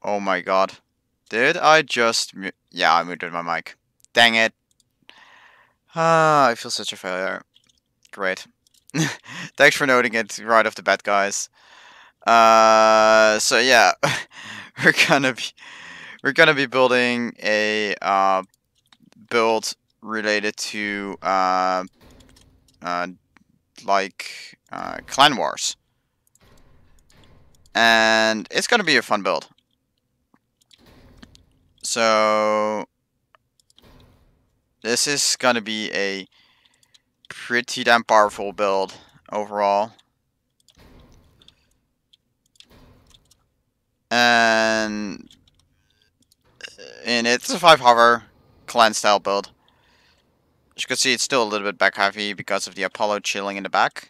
Oh my god. Did I just... Yeah, I muted my mic. Dang it. Ah, I feel such a failure. Great. Thanks for noting it right off the bat, guys. So yeah, we're gonna be building a build related to uh Clan Wars, and it's gonna be a fun build. So this is gonna be a pretty damn powerful build overall. And it's a 5-hour clan style build. As you can see, it's still a little bit back heavy because of the Apollo chilling in the back.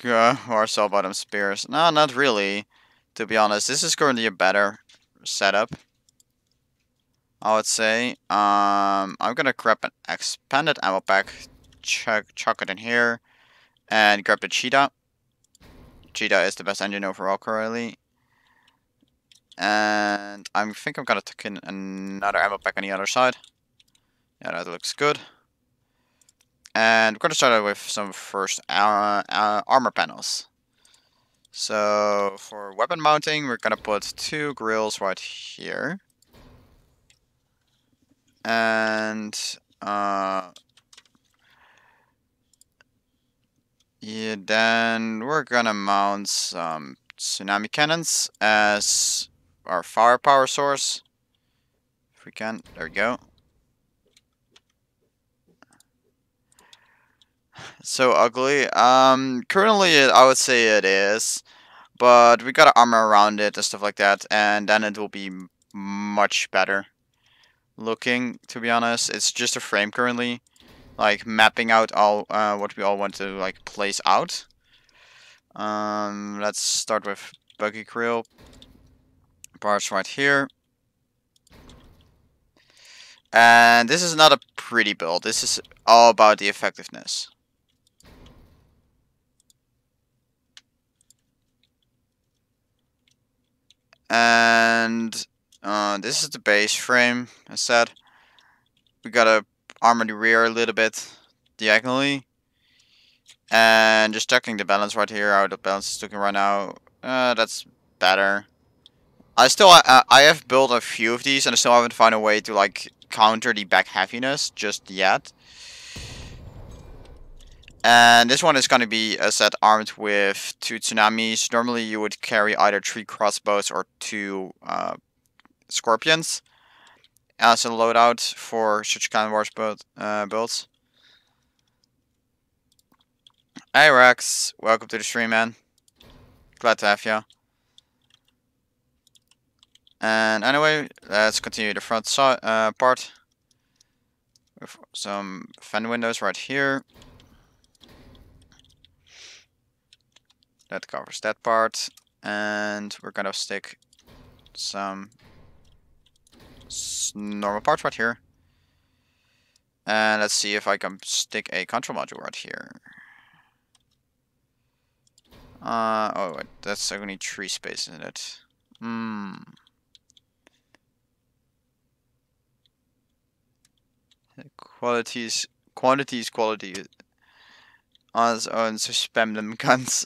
Or cell bottom spears. No, not really. To be honest, this is currently a better setup, I would say. I'm gonna grab an expanded ammo pack, chuck it in here, and grab the cheetah. Cheetah is the best engine overall currently. And I think I'm gonna tuck in another ammo pack on the other side. Yeah, that looks good. And we're gonna start out with some first armor panels. So for weapon mounting, we're gonna put 2 grills right here. And yeah, then we're gonna mount some tsunami cannons as our firepower source. If we can, there we go. So ugly. Currently I would say it is, but we gotta armor around it and stuff like that, and then it will be much better looking. To be honest, it's just a frame currently, like mapping out all what we all want to like place out. Let's start with buggy grill parts right here. And this is not a pretty build. This is all about the effectiveness. And this is the base frame, as said. We gotta armor the rear a little bit diagonally. And just checking the balance right here, how the balance is looking right now. That's better. I have built a few of these, and I still haven't found a way to like counter the back heaviness just yet. And this one is going to be a set armed with 2 tsunamis. Normally you would carry either 3 crossbows or 2 scorpions as a loadout for such kind of wars builds. Hey Rex, welcome to the stream, man. Glad to have you. And anyway, let's continue the front side part with some fan windows right here. That covers that part, and we're gonna stick some normal parts right here. And let's see if I can stick a control module right here. Oh wait, that's only 3 space, isn't it? Qualities, quantities, quality. On so spam them guns.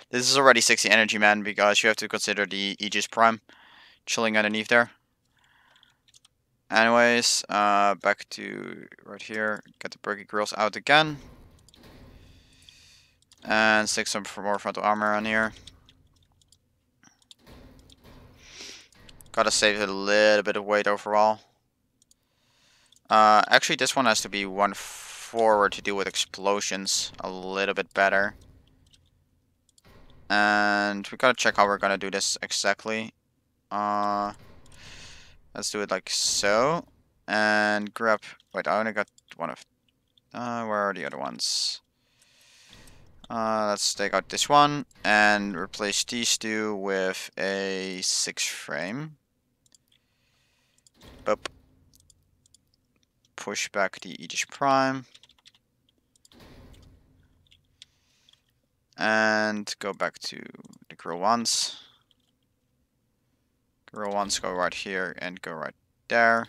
This is already 60 energy, man, because you have to consider the Aegis Prime chilling underneath there. Anyways, back to right here. Get the Berkey grills out again. And stick some more frontal armor on here. Gotta save a little bit of weight overall. Actually, this one has to be one forward to deal with explosions a little bit better. And we gotta check how we're gonna do this exactly. Let's do it like so. And grab... Wait, I only got one of... where are the other ones? Let's take out this one and replace these 2 with a 6 frame. Boop. Push back the Aegis Prime. And go back to the grill once. real ones go right here and go right there.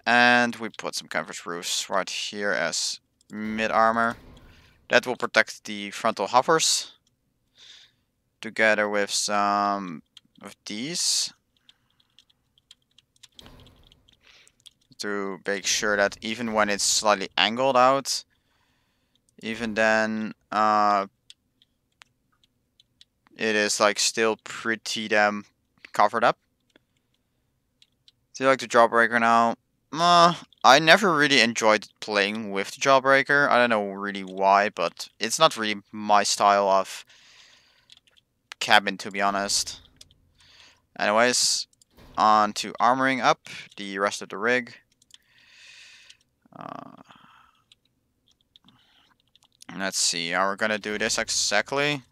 And we put some canvas roofs right here as mid-armor. That will protect the frontal hovers. Together with some of these. To make sure that even when it's slightly angled out, even then, it is like still pretty damn covered up. Do you like the Jawbreaker now? I never really enjoyed playing with the Jawbreaker. I don't know really why, but it's not really my style of cabin, to be honest. Anyways, on to armoring up the rest of the rig. Let's see how we're gonna do this exactly.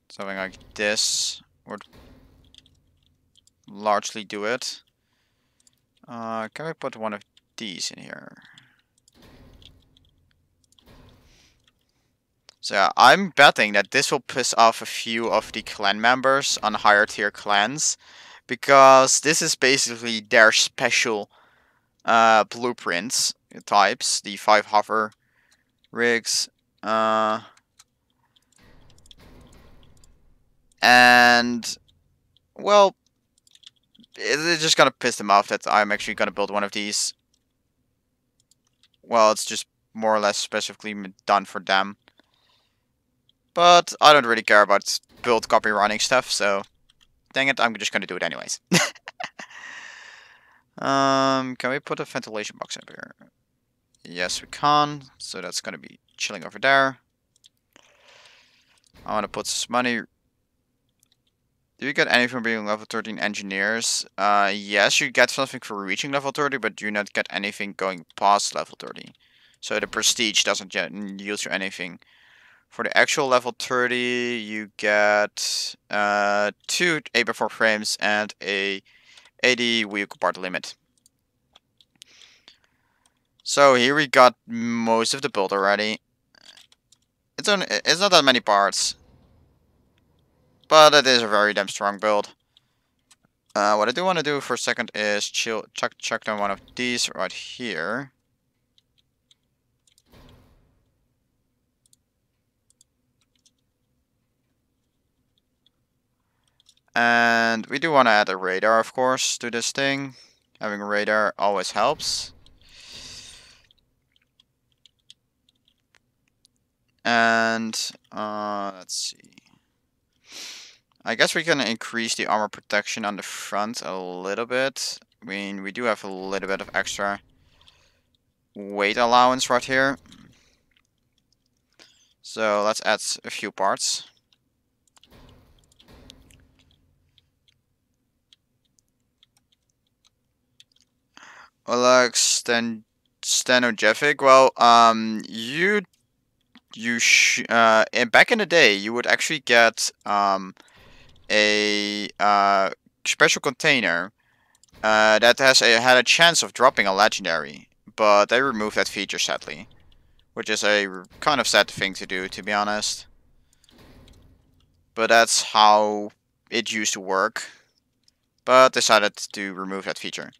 Something like this would largely do it. Can we put one of these in here? So yeah, I'm betting that this will piss off a few of the clan members on higher tier clans, because this is basically their special blueprints types, the 5 hover rigs. And well, it's just gonna piss them off that I'm actually gonna build one of these. Well, it's just more or less specifically done for them. But I don't really care about build copywriting stuff, so dang it, I'm just gonna do it anyways. Can we put a ventilation box up here? Yes, we can. So that's gonna be chilling over there. I want to put some money. Do you get anything from being level 13 engineers? Yes, you get something for reaching level 30, but do not get anything going past level 30. So the prestige doesn't yield you anything. For the actual level 30, you get 2 8x4 frames and a 80 vehicle part limit. So here we got most of the build already. It's not that many parts, but it is a very damn strong build. What I do want to do for a second is chuck down one of these right here. And we do want to add a radar, of course, to this thing. Having a radar always helps. And let's see. I guess we can increase the armor protection on the front a little bit. I mean, we do have a little bit of extra weight allowance right here. So let's add a few parts. Alex Stanojevic. Well, back in the day, you would actually get a special container that had a chance of dropping a legendary, but they removed that feature sadly, which is a kind of sad thing to do, to be honest. But that's how it used to work. But decided to remove that feature.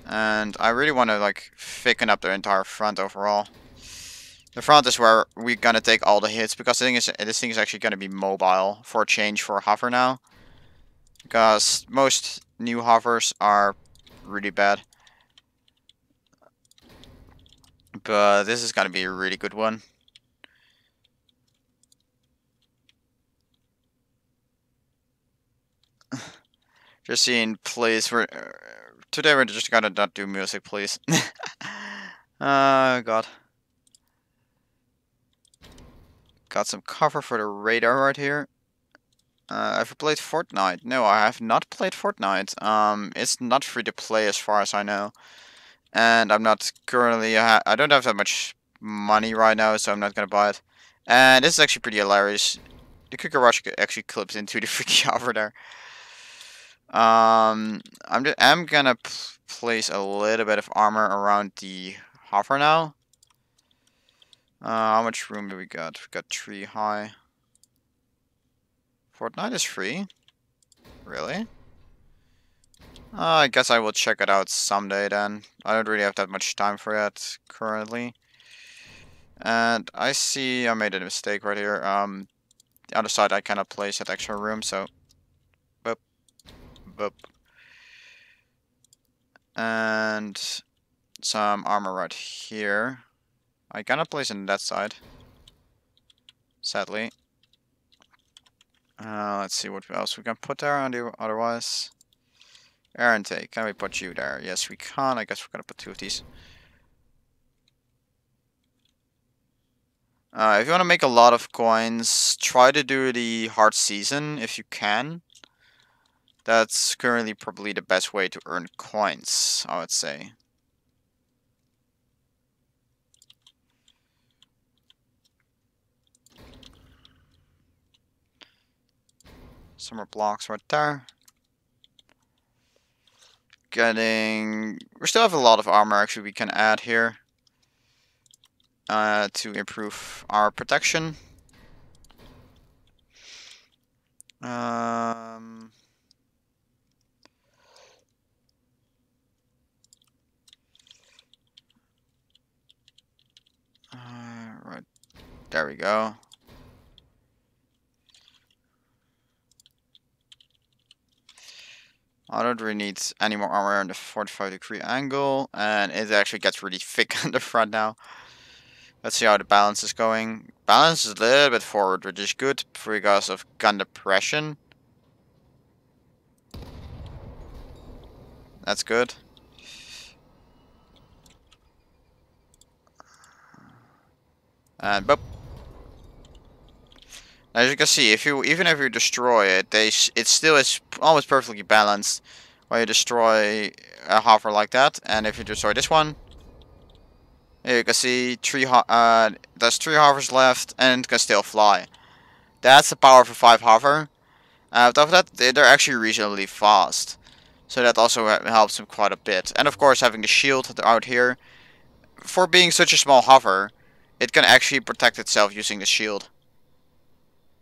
And I really want to like thicken up the entire front overall. The front is where we're gonna take all the hits, because this thing is actually gonna be mobile for a change for a hover now. Because most new hovers are really bad. But this is gonna be a really good one. Just seeing, please. Today we're just gonna not do music, please. God. Got some cover for the radar right here. I've played Fortnite. No, I have not played Fortnite. It's not free to play as far as I know. And I'm not currently, I don't have that much money right now, so I'm not gonna buy it. And this is actually pretty hilarious. The Quick Rush actually clips into the freaking hover there. I'm gonna place a little bit of armor around the hover now. How much room do we got? We got 3 high. Fortnite is free? Really? I guess I will check it out someday then. I don't really have that much time for it currently. And I see I made a mistake right here. The other side I cannot place that extra room, so boop, boop. And some armor right here. I cannot place it on that side, sadly. Let's see what else we can put there otherwise. Air intake, can we put you there? Yes, we can. I guess we're gonna put 2 of these. If you want to make a lot of coins, try to do the hard season if you can. That's currently probably the best way to earn coins, I would say. Some more blocks right there. We still have a lot of armor actually we can add here. To improve our protection. Right, there we go. I don't really need any more armor on the 45-degree angle, and it actually gets really thick on the front now. Let's see how the balance is going. Balance is a little bit forward, which is good because of gun depression. That's good. And boop. As you can see, even if you destroy it, it still is almost perfectly balanced. While you destroy a hover like that, and if you destroy this one, you can see there's 3 hovers left, and it can still fly. That's the power for 5 hover. On top of that, they're actually reasonably fast, so that also helps them quite a bit. And of course, having the shield out here, for being such a small hover, it can actually protect itself using the shield.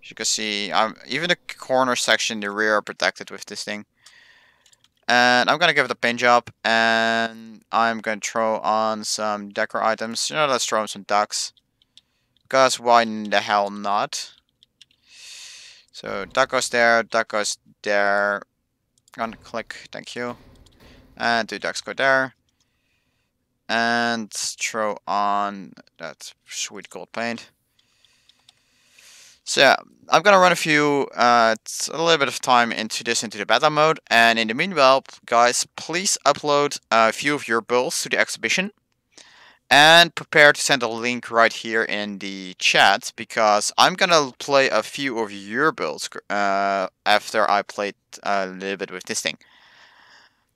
As you can see, even the corner section, the rear are protected with this thing. And I'm gonna give it a paint job, and I'm gonna throw on some decor items. You know, let's throw on some ducks, because why in the hell not? So duck goes there, duck goes there. Gonna click, thank you. And 2 ducks go there. And throw on that sweet gold paint. So yeah, I'm gonna run a little bit of time into the beta mode, and in the meanwhile, guys, please upload a few of your builds to the exhibition, and prepare to send a link right here in the chat, because I'm gonna play a few of your builds after I played a little bit with this thing.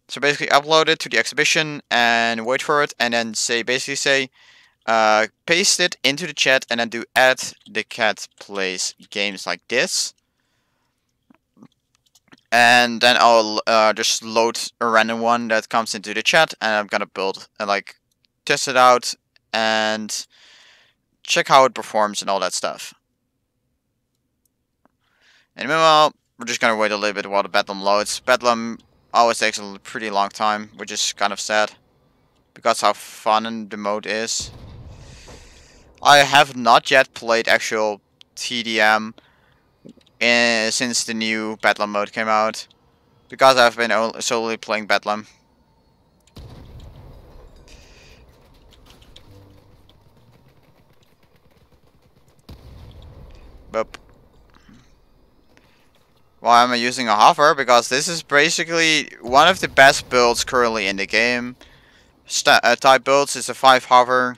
So basically, upload it to the exhibition and wait for it, and then basically say. Paste it into the chat and then do add the cat plays games like this. And then I'll just load a random one that comes into the chat, and I'm gonna build and test it out and check how it performs and all that stuff. And meanwhile, we're just gonna wait a little bit while the Bedlam loads. Bedlam always takes a pretty long time, which is kind of sad, because how fun the mode is. I have not yet played actual TDM since the new Bedlam mode came out, because I've been solely playing Bedlam. Boop. Why am I using a hover? Because this is basically one of the best builds currently in the game. Type builds is a 5 hover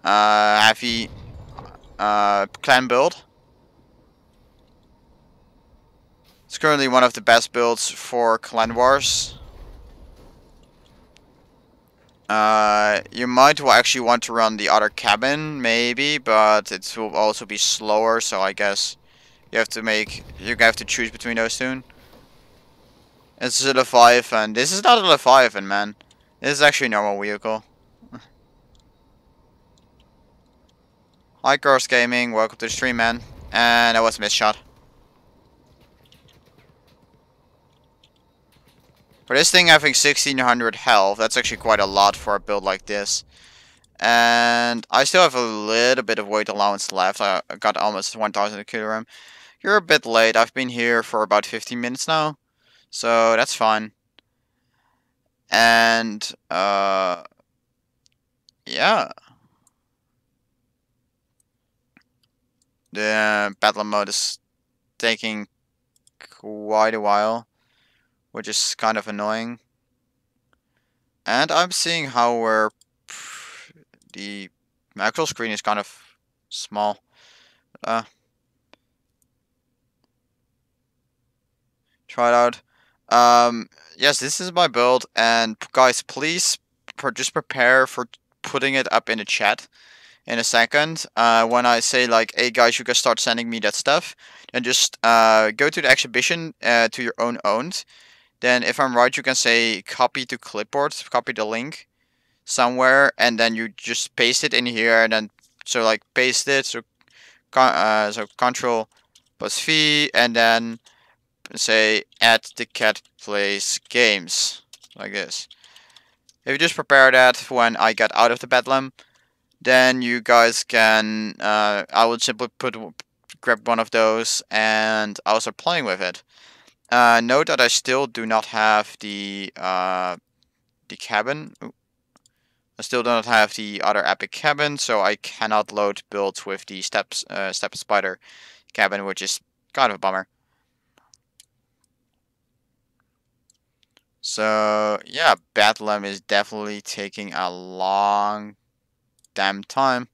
heavy clan build. It's currently one of the best builds for Clan Wars. You might actually want to run the other cabin, maybe, but it will also be slower, so I guess you have to choose between those two. This is a Leviathan. This is not a Leviathan, man. This is actually a normal vehicle. Hi, Girls Gaming. Welcome to the stream, man. And that was a missed shot. For this thing having 1600 health, that's actually quite a lot for a build like this. And I still have a little bit of weight allowance left. I got almost 1000 kilogram. You're a bit late. I've been here for about 15 minutes now. So that's fine. And, yeah. The battle mode is taking quite a while, which is kind of annoying. And I'm seeing how the actual screen is kind of small. Try it out. Yes, this is my build, and guys, please just prepare for putting it up in the chat in a second. When I say like, hey guys, you can start sending me that stuff, and just go to the exhibition to your owned. Then, if I'm right, you can say copy to clipboard, copy the link somewhere, and then you just paste it in here, and then so like paste it. So Control plus V, and then say at the cat plays games like this. If you just prepare that when I get out of the bedlam, then you guys can I would simply grab one of those and I'll start playing with it. Note that I still do not have the cabin. Ooh. I still do not have the other epic cabin, so I cannot load builds with the step spider cabin, which is kind of a bummer. So, yeah, Bedlam is definitely taking a long damn time,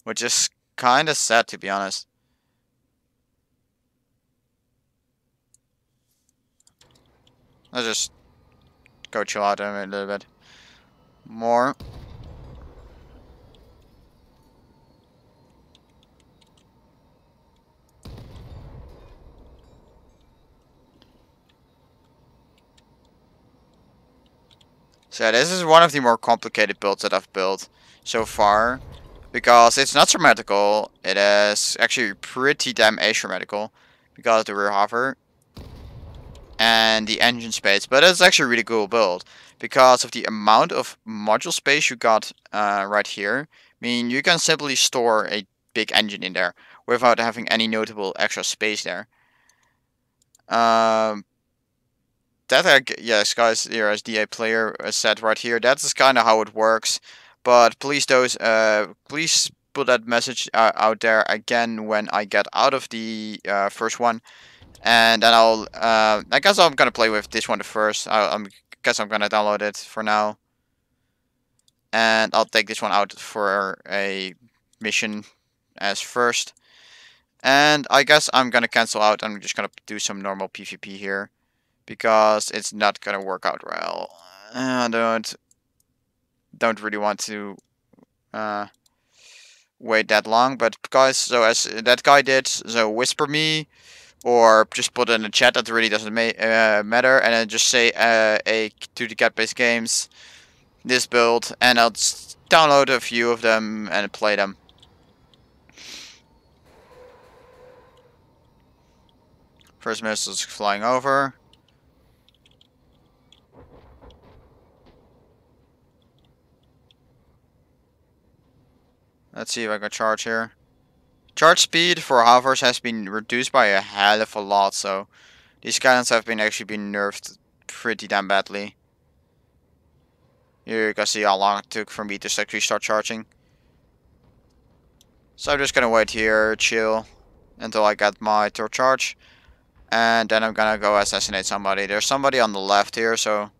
which is kind of sad, to be honest. Let's just go chill out a little bit more. So yeah, this is one of the more complicated builds that I've built so far, because it's not symmetrical. It is actually pretty damn asymmetrical because of the rear hover and the engine space. But it's actually a really cool build because of the amount of module space you got right here. I mean, you can simply store a big engine in there without having any notable extra space there. Yes, guys, here as DA player said right here, that's kind of how it works. But please please put that message out there again when I get out of the first one, and then I guess I'm gonna play with this one first. Guess I'm gonna download it for now, and I'll take this one out for a mission as first. And I guess I'm gonna cancel out. I'm just gonna do some normal PvP here, because it's not gonna work out well. I don't really want to wait that long. But guys, so as that guy did, so whisper me or just put it in the chat. That really doesn't matter, and then just say to the cat based games this build, and I'll download a few of them and play them. First missile's flying over. Let's see if I can charge here. Charge speed for hovers has been reduced by a hell of a lot, so these cannons have actually been nerfed pretty damn badly. Here you can see how long it took for me to actually start charging. So I'm just gonna wait here, chill, until I get my third charge. And then I'm gonna go assassinate somebody. There's somebody on the left here, so...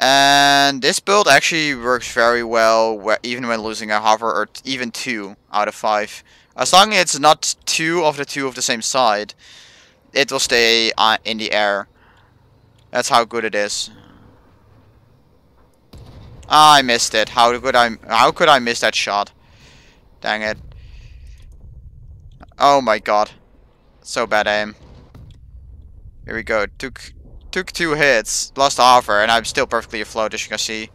And this build actually works very well, even when losing a hover, or even 2 out of 5. As long as it's not two of the same side, it will stay in the air. That's how good it is. Ah, I missed it. How could I miss that shot? Dang it. Oh my god. So bad aim. Here we go. Took 2 hits, lost the hover, and I'm still perfectly afloat, as you can see.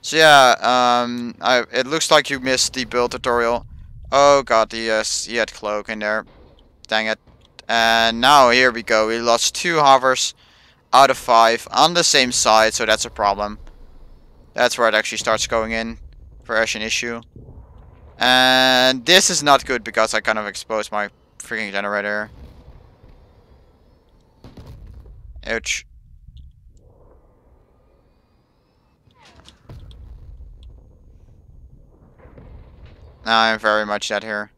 So yeah, it looks like you missed the build tutorial. Oh god, yes, he had cloak in there. Dang it. And now here we go. We lost 2 hovers out of 5 on the same side, so that's a problem. That's where it actually starts going in for an issue. And this is not good because I kind of exposed my freaking generator. Ouch. Now I'm very much dead here.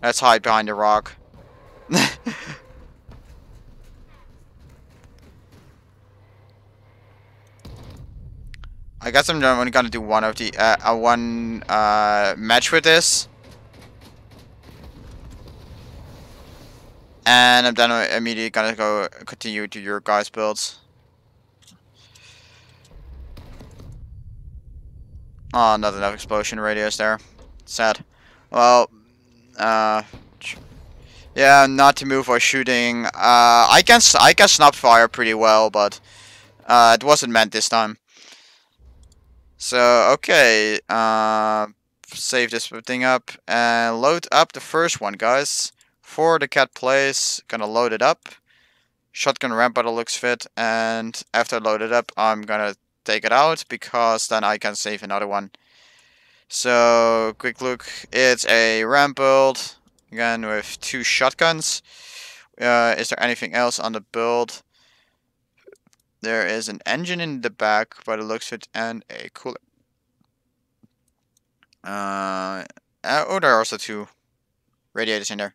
Let's hide behind the rock. I guess I'm only gonna do one of the one match with this, and I'm then immediately gonna go continue to your guys' builds. Oh, not enough explosion radius there. Sad. Well, uh, yeah, not to move while shooting. I can snap fire pretty well, but it wasn't meant this time. So okay, save this thing up and load up the first one, guys. For the cat plays, gonna load it up. Shotgun ramp by the looks fit, and after I load it up, I'm gonna take it out because then I can save another one. So quick look, it's a ramp build again with 2 shotguns. Is there anything else on the build? There is an engine in the back by the looks of it and a cooler. Oh, there are also 2 radiators in there.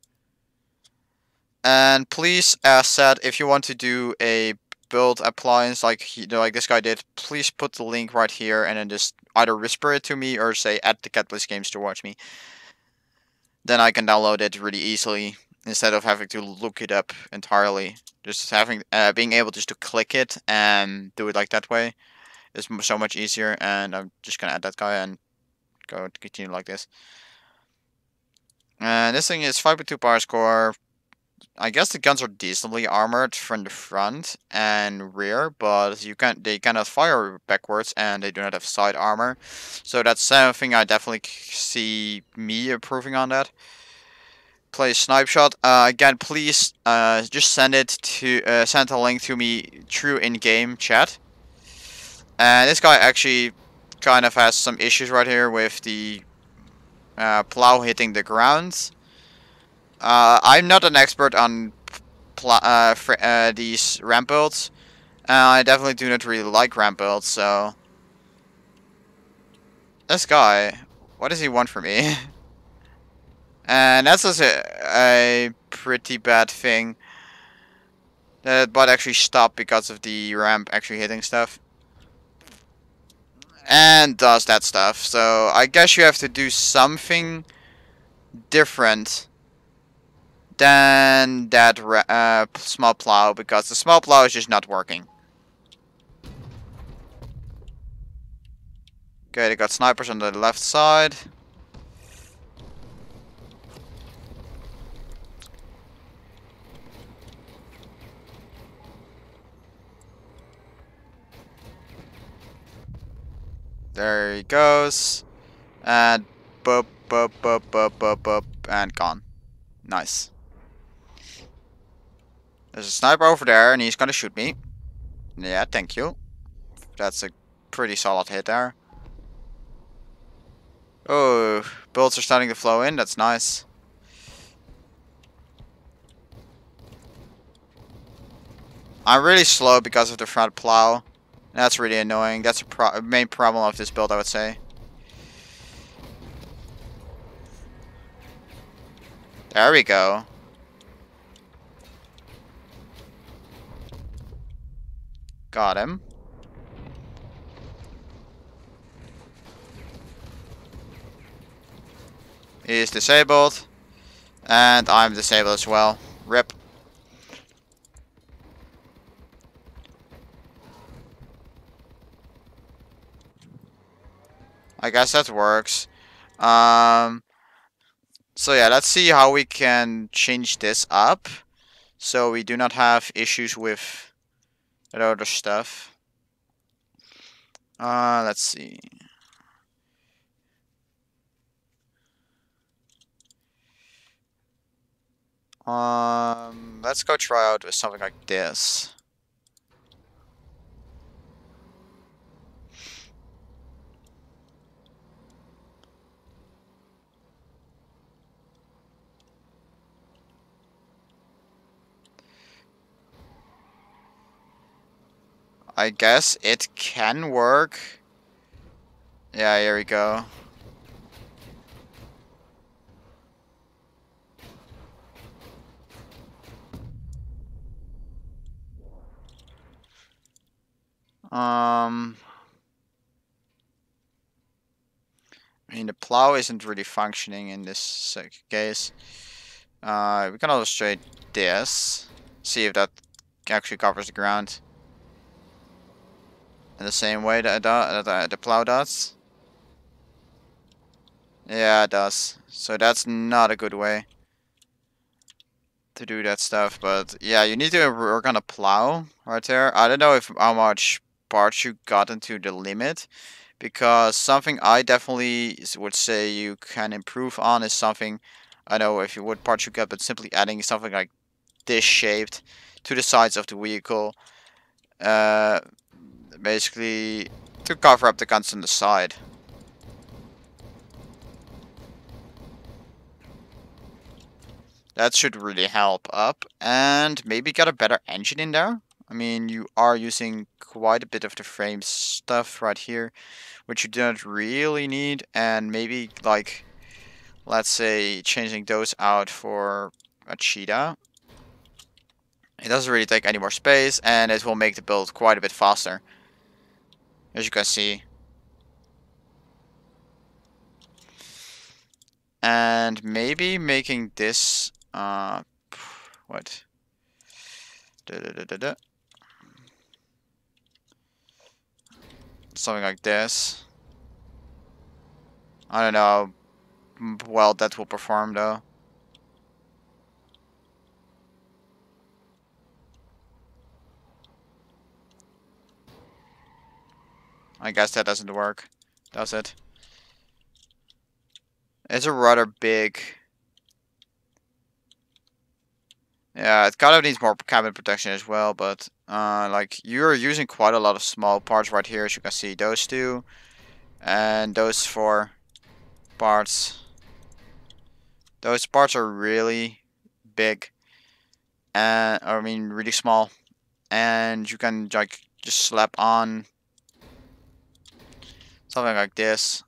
And please, as said, if you want to do a build appliance like like this guy did, please put the link right here and then just either whisper it to me or say at the Catbliss Games to watch me. Then I can download it really easily instead of having to look it up entirely. Just having being able just to click it and do it like that way is so much easier. And I'm just gonna add that guy and go to continue like this. And this thing is 5.2 power score. I guess the guns are decently armored from the front and rear, but they cannot fire backwards and they do not have side armor. So that's something I definitely see me improving on that. Play snipe shot. Again, please just send a link to me through in-game chat. And this guy actually kind of has some issues right here with the plow hitting the ground. I'm not an expert on these ramp builds. I definitely do not really like ramp builds, so... This guy, what does he want from me? And that's just a pretty bad thing. That bot actually stopped because of the ramp actually hitting stuff. And does that stuff, so I guess you have to do something different than that small plow, because the small plow is just not working. Okay, they got snipers on the left side. There he goes. And boop, boop, boop, boop, boop, boop, and gone. Nice. There's a sniper over there, and he's gonna shoot me. Yeah, thank you. That's a pretty solid hit there. Oh, bullets are starting to flow in. That's nice. I'm really slow because of the front plow. That's really annoying. That's a main problem of this build, I would say. There we go. Got him. He's disabled. And I'm disabled as well. RIP. I guess that works. So yeah, let's see how we can change this up so we do not have issues with that other stuff. Let's see. Let's go try out with something like this. I guess it can work. Yeah, here we go. I mean, the plow isn't really functioning in this case. We can also try this. See if that actually covers the ground in the same way that the plow does. Yeah, it does. So that's not a good way to do that stuff. But yeah, you need to work on a plow right there. I don't know if how much parts you got into the limit, because something I definitely would say you can improve on is something, I know if you what parts you get, but simply adding something like this shaped to the sides of the vehicle, uh, basically to cover up the guns on the side. That should really help up, and maybe get a better engine in there. I mean, you are using quite a bit of the frame stuff right here, which you don't really need, and maybe like, let's say, changing those out for a cheetah. It doesn't really take any more space, and it will make the build quite a bit faster, as you can see. And maybe making this, what? Da, da, da, da, da. Something like this. I don't know how well that will perform though. I guess that doesn't work, does it? It's a rather big. Yeah, it kind of needs more cabin protection as well, but like you're using quite a lot of small parts right here, as you can see. Those two, and those four parts. Those parts are really big, and I mean really small, and you can like just slap on something like this,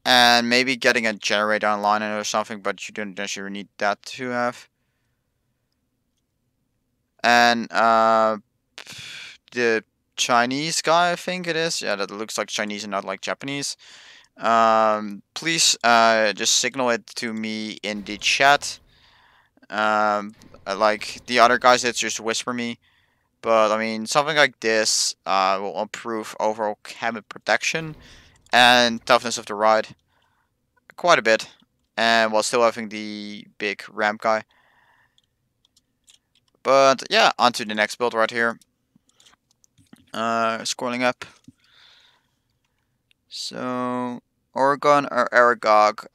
and maybe getting a generator online or something, but you don't necessarily need that to have. And the Chinese guy, I think it is. Yeah, that looks like Chinese and not like Japanese. Please just signal it to me in the chat. Like the other guys, it's just whisper me. But I mean, something like this will improve overall cabin protection and toughness of the ride quite a bit, and while still having the big ramp guy. But yeah, on to the next build right here. Scrolling up. So Oregon or Aragog.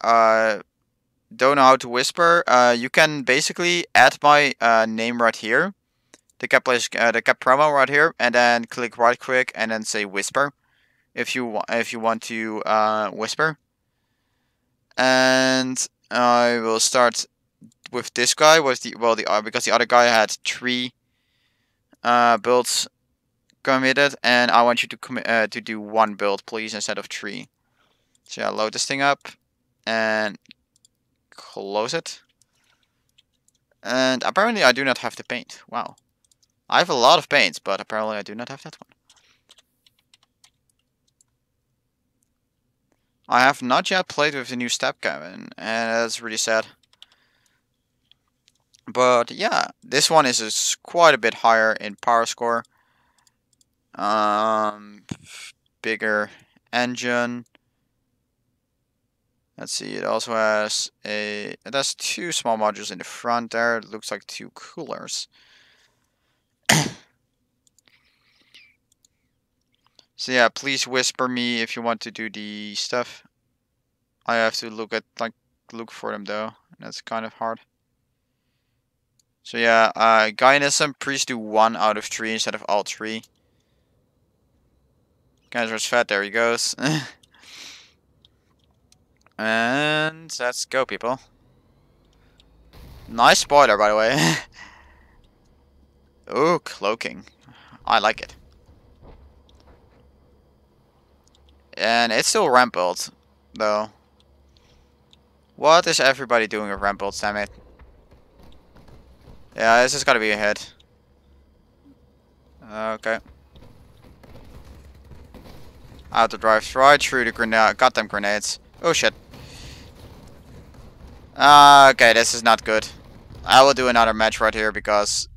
Don't know how to whisper. You can basically add my name right here, the cap promo right here, and then click right click and then say whisper if you want to whisper. And I will start with this guy with the because the other guy had 3 builds committed, and I want you to to do 1 build please instead of 3. So yeah, load this thing up and close it. And apparently I do not have the paint. Wow. I have a lot of paints, but apparently I do not have that one. I have not yet played with the new step cabin, and that's really sad. But yeah, this one is quite a bit higher in power score. Bigger engine. Let's see, it also has it has 2 small modules in the front there. It looks like 2 coolers. So yeah, please whisper me if you want to do the stuff. I have to look at like look for them though. That's kind of hard. So yeah, Gaianism, priest do 1 out of 3 instead of all 3. Guys was fat, there he goes. And let's go, people. Nice spoiler, by the way. Ooh, cloaking. I like it. And it's still ramp build, though. What is everybody doing with ramp builds, damn it? Yeah, this has got to be a hit. Okay. Out the drive right through the goddamn grenades. Oh shit. Okay, this is not good. I will do another match right here because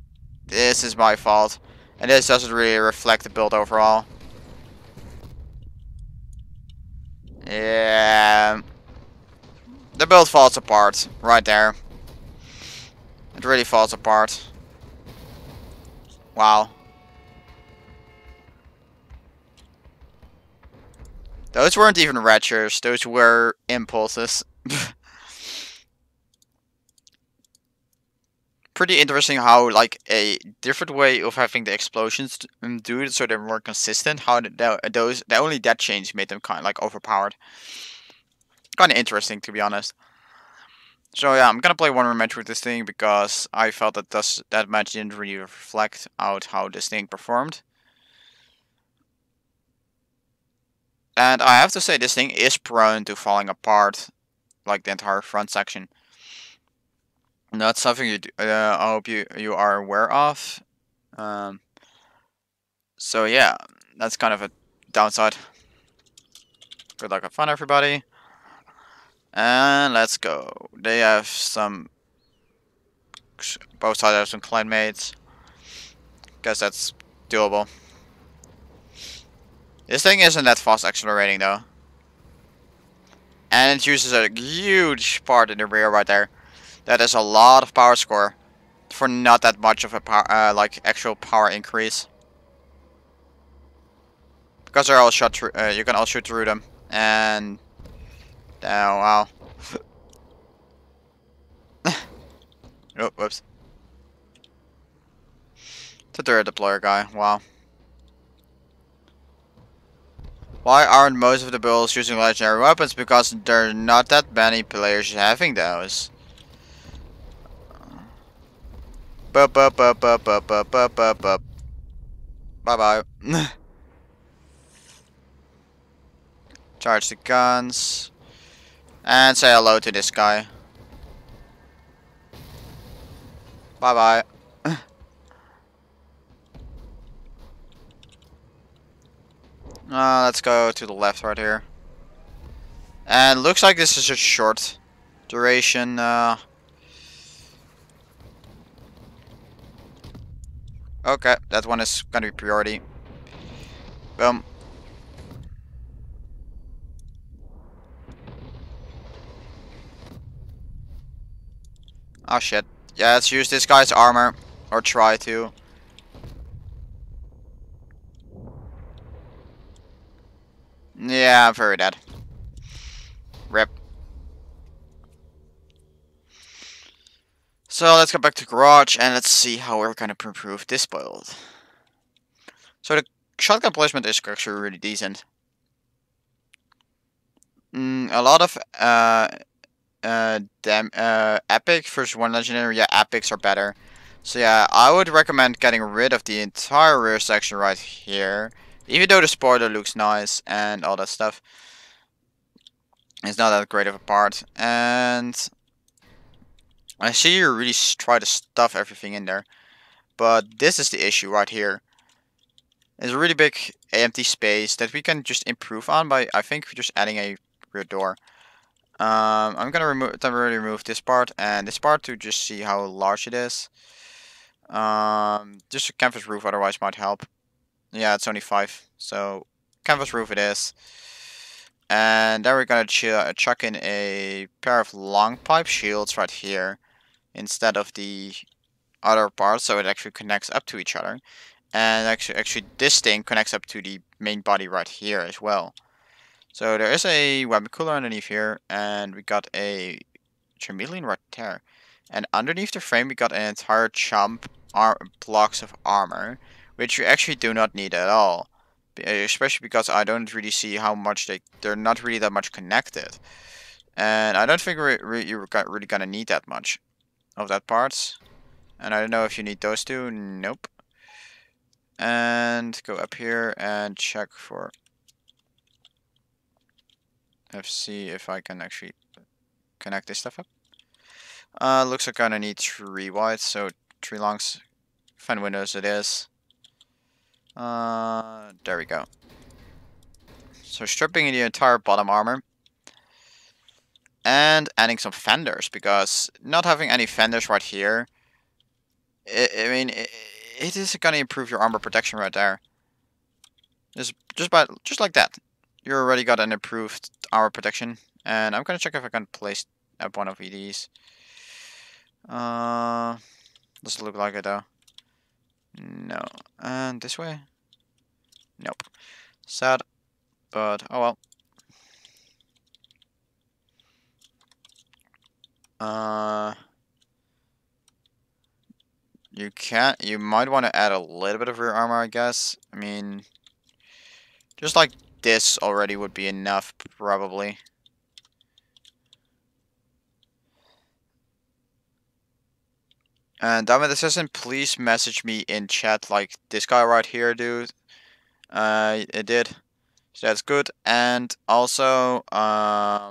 this is my fault. And this doesn't really reflect the build overall. Yeah. The build falls apart right there. It really falls apart. Wow. Those weren't even retchers, those were impulses. Pretty interesting how, like, a different way of having the explosions do it so they're more consistent. How only that change made them kind of like overpowered. Kind of interesting, to be honest. So yeah, I'm gonna play one more match with this thing because I felt that that match didn't really reflect out how this thing performed. And I have to say, this thing is prone to falling apart, like the entire front section. And that's something I hope you are aware of. So yeah, that's kind of a downside. Good luck, have fun, everybody. And let's go. They have some... Both sides have some clan mates. Guess that's doable. This thing isn't that fast accelerating though. And it uses a huge part in the rear right there. That is a lot of power score. For not that much of a power, like actual power increase. Because they're all shot through, you can all shoot through them. And... Oh, wow. Oh, whoops. The third deployer guy, wow. Why aren't most of the builds using legendary weapons? Because there are not that many players having those. Bup bup bup bup bup bup bup bup bup. Bye bye. Charge the guns. And say hello to this guy. Bye bye. Let's go to the left right here. And looks like this is a short duration. Okay, that one is gonna be priority. Boom. Oh shit. Yeah, let's use this guy's armor. Or try to. Yeah, I'm very dead. Rip. So let's go back to garage and let's see how we're gonna improve this build. So the shotgun placement is actually really decent. A lot of epic versus 1 legendary. Yeah, epics are better. So yeah, I would recommend getting rid of the entire rear section right here. Even though the spoiler looks nice and all that stuff, it's not that great of a part. And I see you really try to stuff everything in there, but this is the issue right here. There's a really big empty space that we can just improve on by, I think, just adding a rear door. I'm gonna temporarily remove this part and this part to just see how large it is. Just a canvas roof otherwise might help. Yeah, it's only 5, so canvas roof it is. And then we're gonna chuck in a pair of long pipe shields right here instead of the other parts, so it actually connects up to each other. And actually this thing connects up to the main body right here as well. So there is a weapon cooler underneath here, and we got a chameleon right there. And underneath the frame, we got an entire chunk blocks of armor, which you actually do not need at all. Especially because I don't really see how much they're not really that much connected. And I don't think you're really gonna need that much of that parts. And I don't know if you need those two. Nope. And go up here and check for... Let's see if I can actually connect this stuff up. Looks like I'm gonna need 3 whites, so 3 longs. Fan windows it is. There we go. So stripping the entire bottom armor. And adding some fenders, because not having any fenders right here, I mean, it is gonna improve your armor protection right there. Just like that. You already got an improved armor protection. And I'm gonna check if I can place up one of these. Doesn't look like it though. No. And this way? Nope. Sad. But, oh well. You might want to add a little bit of rear armor, I guess. I mean, just like this already would be enough, probably. And Diamond Assassin, please message me in chat like this guy right here, dude. It did. So that's good. And also, if I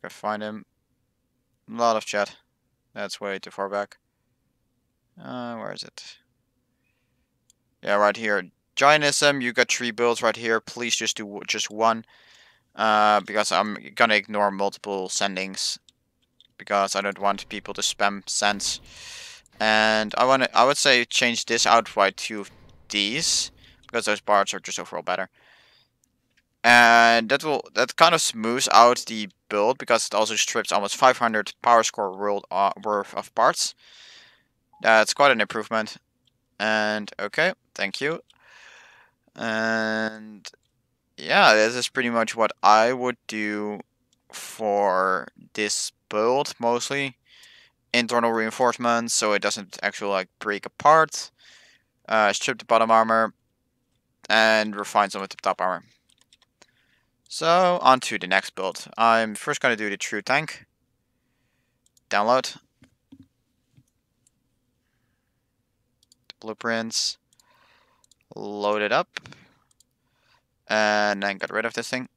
can find him. A lot of chat. That's way too far back. Where is it? Yeah, right here. Giantism, you got 3 builds right here. Please just do just one. Because I'm gonna ignore multiple sendings. Because I don't want people to spam sends. And I would say change this outright to these. Because those parts are just overall better. And that kind of smooths out the build, because it also strips almost 500 power score worth of parts. That's quite an improvement. And okay, thank you. And yeah, this is pretty much what I would do for this build mostly. Internal reinforcements, so it doesn't actually like break apart. Strip the bottom armor, and refine some of the top armor. So, on to the next build. I'm first going to do the true tank. Download. The blueprints. Load it up. And then get rid of this thing.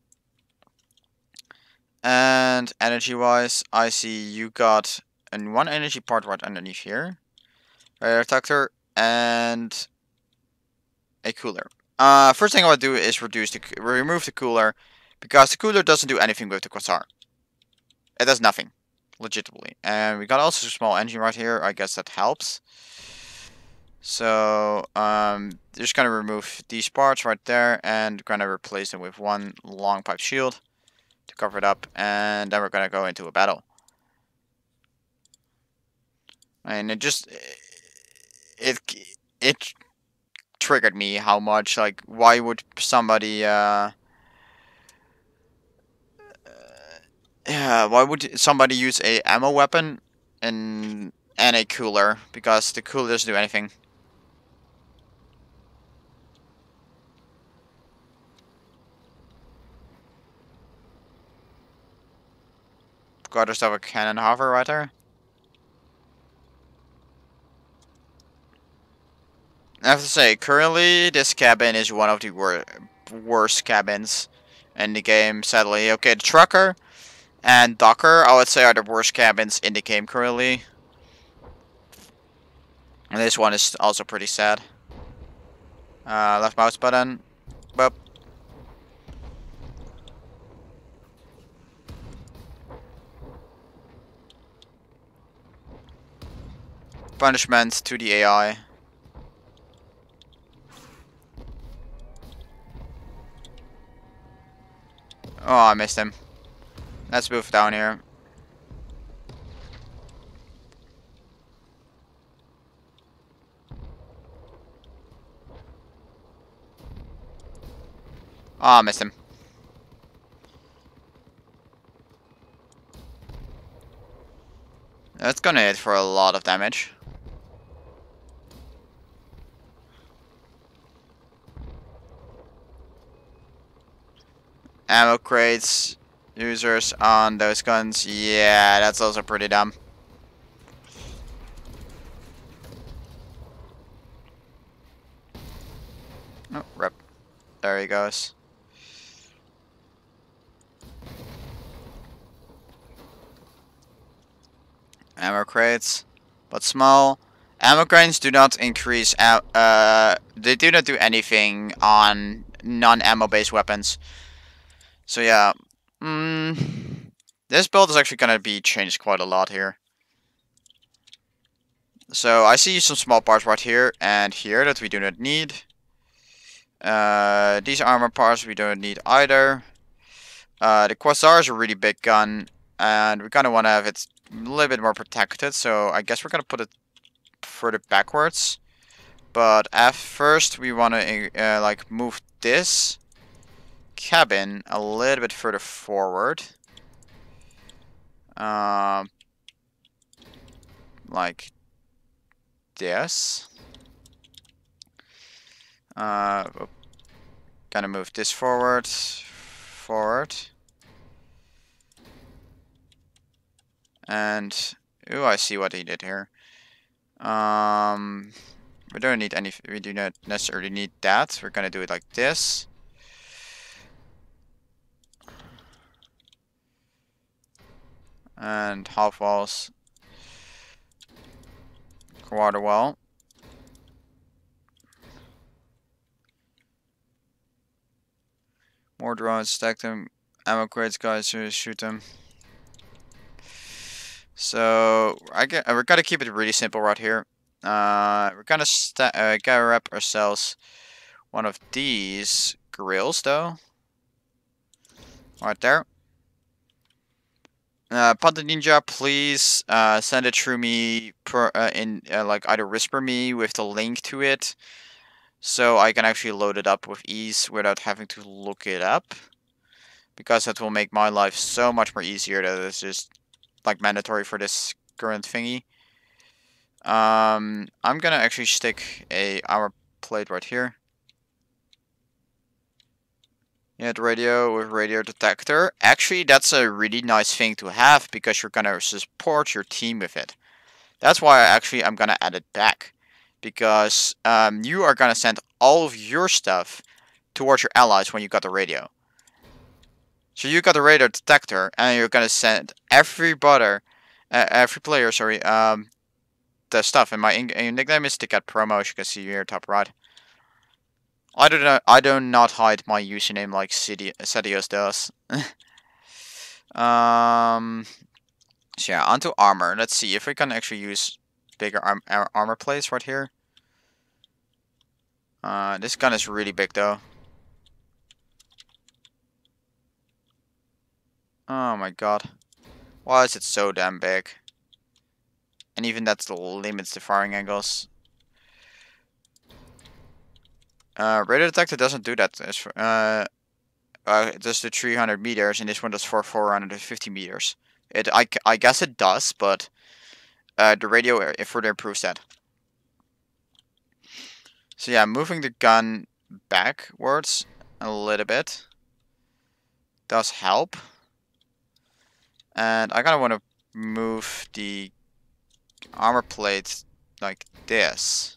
And energy-wise, I see you got one energy part right underneath here. Radar detector and a cooler. First thing I would do is remove the cooler, because the cooler doesn't do anything with the Quasar. It does nothing, legitimately. And we got also a small engine right here. I guess that helps. So just gonna remove these parts right there, and gonna replace them with one long pipe shield to cover it up, and then we're gonna go into a battle. And it triggered me how much, like, why would somebody yeah, why would somebody use a ammo weapon and a cooler, because the cooler doesn't do anything. Got yourself a cannon hover right there. I have to say, currently this cabin is one of the worst cabins in the game, sadly. Okay, the trucker and docker, I would say, are the worst cabins in the game currently. And this one is also pretty sad. Left mouse button. Boop. Punishment to the AI. Oh, I missed him. Let's move down here. Oh, I missed him. That's gonna hit for a lot of damage. Ammo crates, users on those guns. Yeah, that's also pretty dumb. Oh, rip. There he goes. Ammo crates, but small. Ammo crates do not increase. They do not do anything on non-ammo based weapons. So yeah, this build is actually gonna be changed quite a lot here. So I see some small parts right here and here that we do not need. These armor parts we don't need either. The Quasar is a really big gun, and we kind of want to have it a little bit more protected. So I guess we're gonna put it further backwards. But at first we want to like move this cabin a little bit further forward. Like this. Gonna move this forward. And ooh, I see what he did here. We don't need any. We do not necessarily need that. We're gonna do it like this. And half walls. Quarter wall. More drones, stack them. Ammo crates, guys, to shoot them. So we're gonna keep it really simple right here. We're gonna gotta wrap ourselves one of these grills though. Right there. Panda Ninja, please send it through me like either whisper me with the link to it, so I can actually load it up with ease without having to look it up, because that will make my life so much more easier. That it's just like mandatory for this current thingy. I'm gonna actually stick a armor plate right here. Yeah, the radio with radio detector. Actually, that's a really nice thing to have because you're gonna support your team with it. That's why I'm gonna add it back, because you are gonna send all of your stuff towards your allies when you got the radio. So you got the radio detector, and you're gonna send every player, sorry, the stuff. And my nickname is Ticket Promo, as you can see here, top right. I do not hide my username like Sedios does. So yeah, onto armor. Let's see if we can actually use bigger armor plates right here. This gun is really big though. Oh my god. Why is it so damn big? And even that limits the firing angles. Radar detector doesn't do that. It does the 300 meters, and this one does for 450 meters. I guess it does, but the radio it further improves that. So yeah, moving the gun backwards a little bit does help. And I kind of want to move the armor plate like this.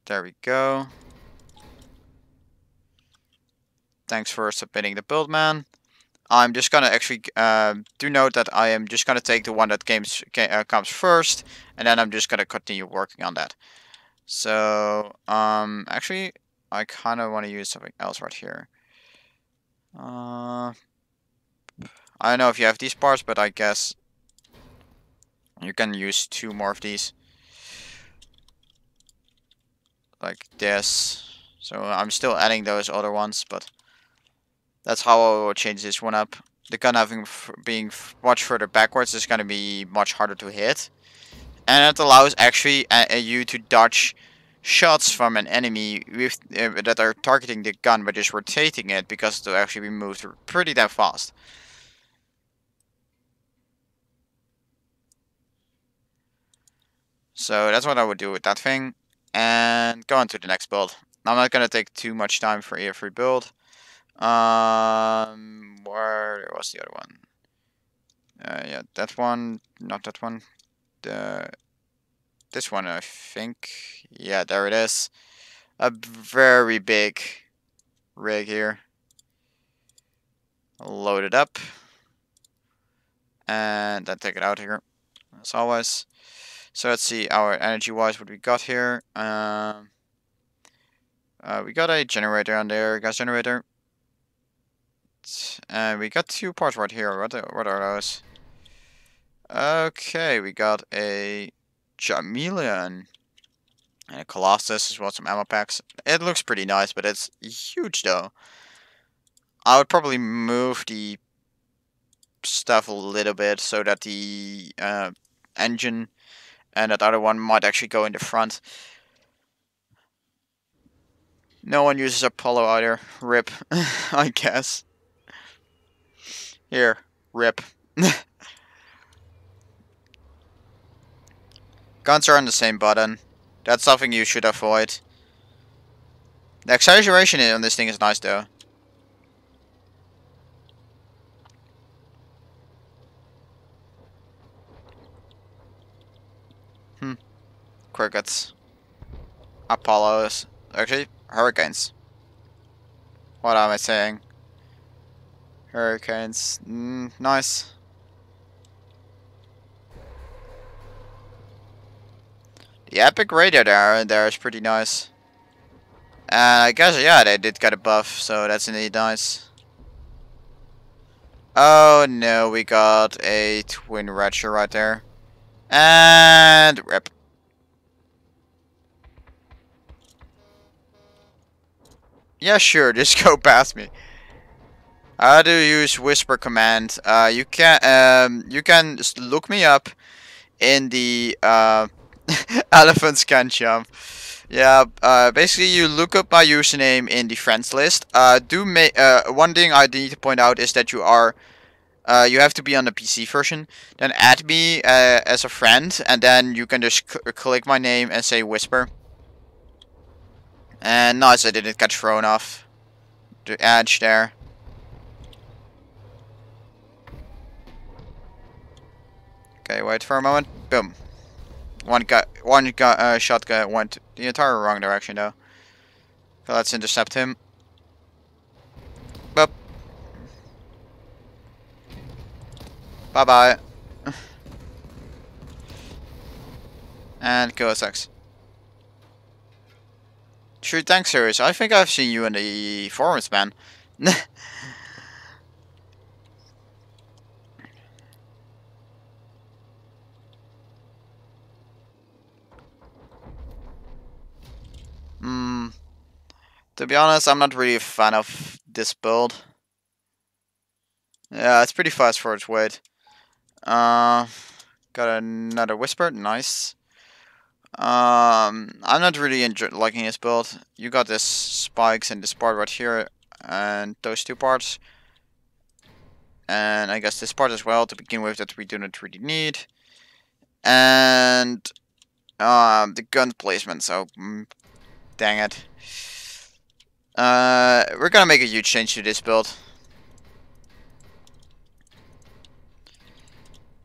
There we go. Thanks for submitting the build, man. I'm just gonna actually do note that I am just gonna take the one that comes first, and then I'm just gonna continue working on that. So actually, I kind of want to use something else right here. I don't know if you have these parts, but I guess you can use 2 more of these. Like this. So I'm still adding those other ones, but that's how I will change this one up. The gun being much further backwards is going to be much harder to hit. And it allows actually you to dodge shots from an enemy that are targeting the gun by just rotating it, because it'll actually be moved pretty damn fast. So that's what I would do with that thing. And go on to the next build. I'm not gonna take too much time for every build. Where was the other one? Yeah, that one, not that one. This one, I think. Yeah, there it is. A very big rig here. Load it up. And then take it out here, as always. So let's see our energy-wise what we got here. We got a generator on there, gas generator. And we got 2 parts right here. What are those? Okay, we got a chameleon and a colossus as well, some ammo packs. It looks pretty nice, but it's huge though. I would probably move the stuff a little bit so that the engine and that other one might actually go in the front. No one uses Apollo either. Rip, I guess. Here, rip. Guns are on the same button. That's something you should avoid. The acceleration on this thing is nice though. Crickets. Apollos. Actually, hurricanes. What am I saying? Hurricanes. Nice. The epic radio there is pretty nice. I guess, yeah, they did get a buff, so that's indeed nice. Oh no, we got a twin retcher right there. And rip. Yeah, sure, just go past me. How do you use whisper command? You can just look me up in the elephants can jump. Yeah, basically you look up my username in the friends list. One thing I need to point out is that you have to be on the PC version. Then add me as a friend, and then you can just click my name and say whisper. And nice, I didn't get thrown off the edge there. Okay, wait for a moment. Boom. One shotgun went the entire wrong direction though. So let's intercept him. Boop. Bye bye. And go sex. Sure, thanks, serious. I think I've seen you in the forums, man. To be honest, I'm not really a fan of this build. Yeah, it's pretty fast for its weight. Got another whisper, nice. I'm not really liking this build. You got this spikes and this part right here, and those 2 parts. And I guess this part as well to begin with that we do not really need. And the gun placement, so dang it. We're gonna make a huge change to this build.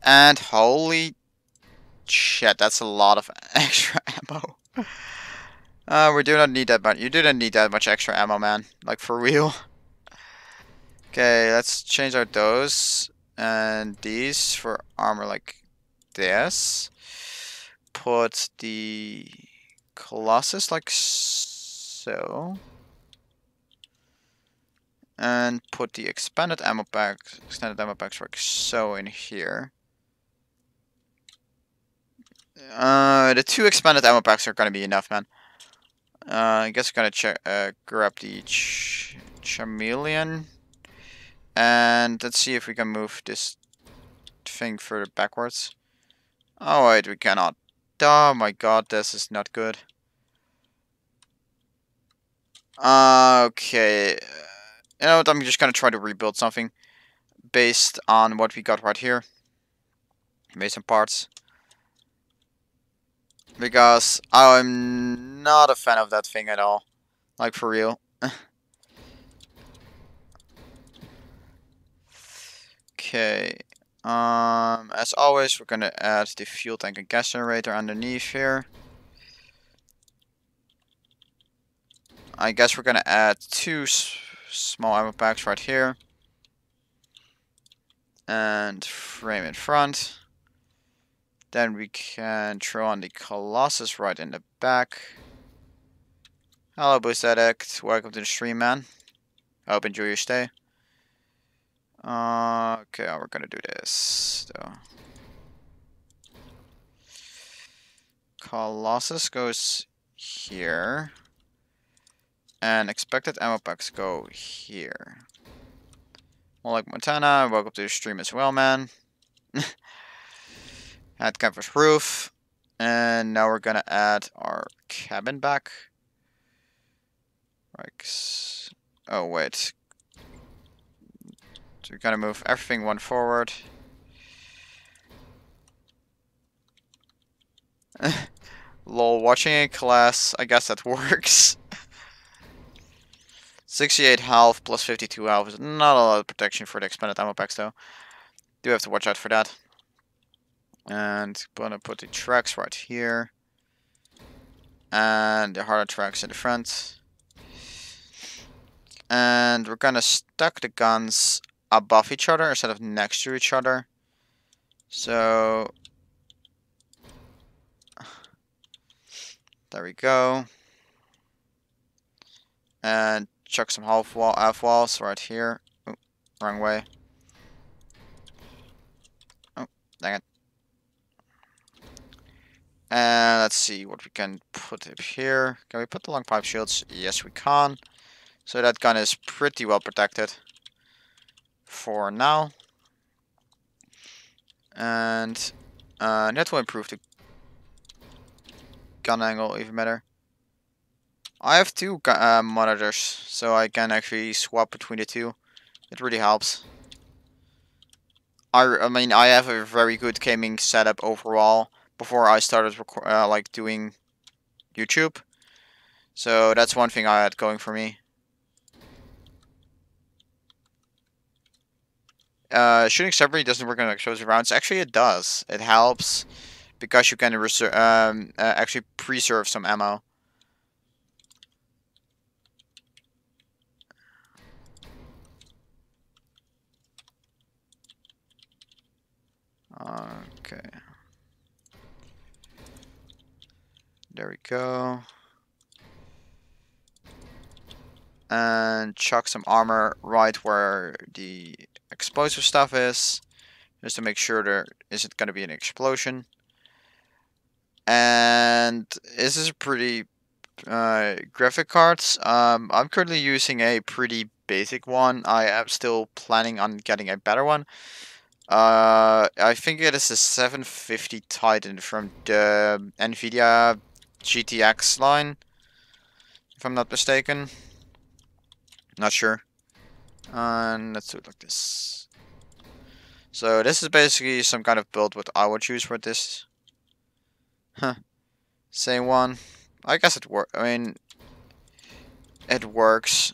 And holy shit, that's a lot of extra ammo. We do not need that much. You do not need that much extra ammo, man. Like, for real. Okay, let's change out those and these for armor like this. Put the Colossus like so. And put the extended ammo packs like so in here. The 2 expanded ammo packs are gonna be enough, man. I guess I'm gonna grab the chameleon. And let's see if we can move this thing further backwards. Oh wait, we cannot. Oh my god, this is not good. Okay. You know what, I'm just gonna try to rebuild something based on what we got right here. Made some parts. Because I'm not a fan of that thing at all. Like, for real. Okay. As always, we're gonna add the fuel tank and gas generator underneath here. I guess we're gonna add two small ammo packs right here. And frame in front. Then we can throw on the Colossus right in the back. Hello, Boost Addict. Welcome to the stream, man. I hope you enjoy your stay. Okay, we're gonna do this. So, Colossus goes here. And expected ammo packs go here. More like Montana, welcome to the stream as well, man. Add canvas roof. And now we're gonna add our cabin back. Like, oh wait. So we're gonna move everything one forward. Lol, watching a class, I guess that works. 68 health plus 52 health is not a lot of protection for the expanded ammo packs though. Do have to watch out for that. And gonna put the tracks right here. And the harder tracks in the front. And we're gonna stack the guns above each other instead of next to each other. So there we go. And chuck some half walls right here. Oh, wrong way. Oh, dang it. And let's see what we can put up here. Can we put the long pipe shields? Yes, we can. So that gun is pretty well protected for now. And that will improve the gun angle even better. I have two monitors, so I can actually swap between the two. It really helps. I mean, I have a very good gaming setup overall before I started like doing YouTube. So that's one thing I had going for me. Shooting separately doesn't work on explosive rounds. Actually, it does. It helps because you can actually preserve some ammo. Okay. There we go. And chuck some armor right where the explosive stuff is, just to make sure there isn't going to be an explosion. And this is a pretty graphic cards. I'm currently using a pretty basic one. I am still planning on getting a better one. I think it is a 750 Titan from the Nvidia GTX line, if I'm not mistaken. Not sure. And let's do it like this. So this is basically some kind of build what I would choose for this. Huh. Same one. I guess it works. I mean, it works.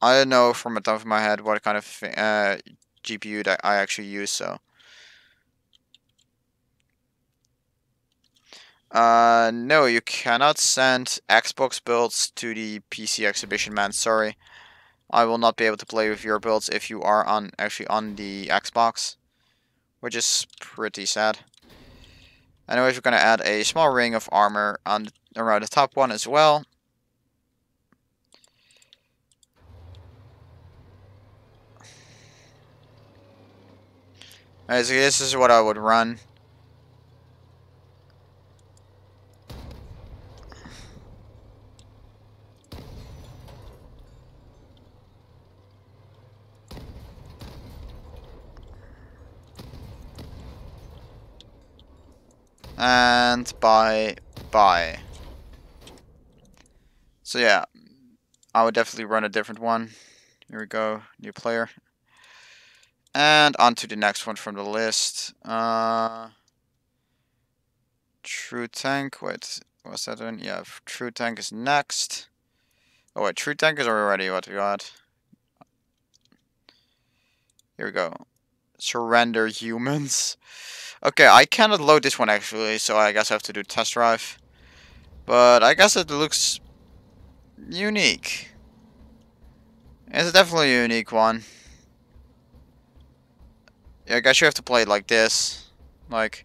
I don't know from the top of my head what kind of GPU that I actually use, so. No, you cannot send Xbox builds to the PC exhibition, man. Sorry. I will not be able to play with your builds if you are actually on the Xbox, which is pretty sad. Anyways, we're gonna add a small ring of armor around the top one as well. As this is what I would run. And bye. So yeah, I would definitely run a different one. Here we go, new player. And on to the next one from the list. True Tank. Wait, what's that doing? Yeah, True Tank is next. Oh wait, True Tank is already what we got. Here we go. Surrender humans. Okay, I cannot load this one actually, so I guess I have to do test drive. But I guess it looks unique. It's definitely a unique one. Yeah, I guess you have to play it like this. Like...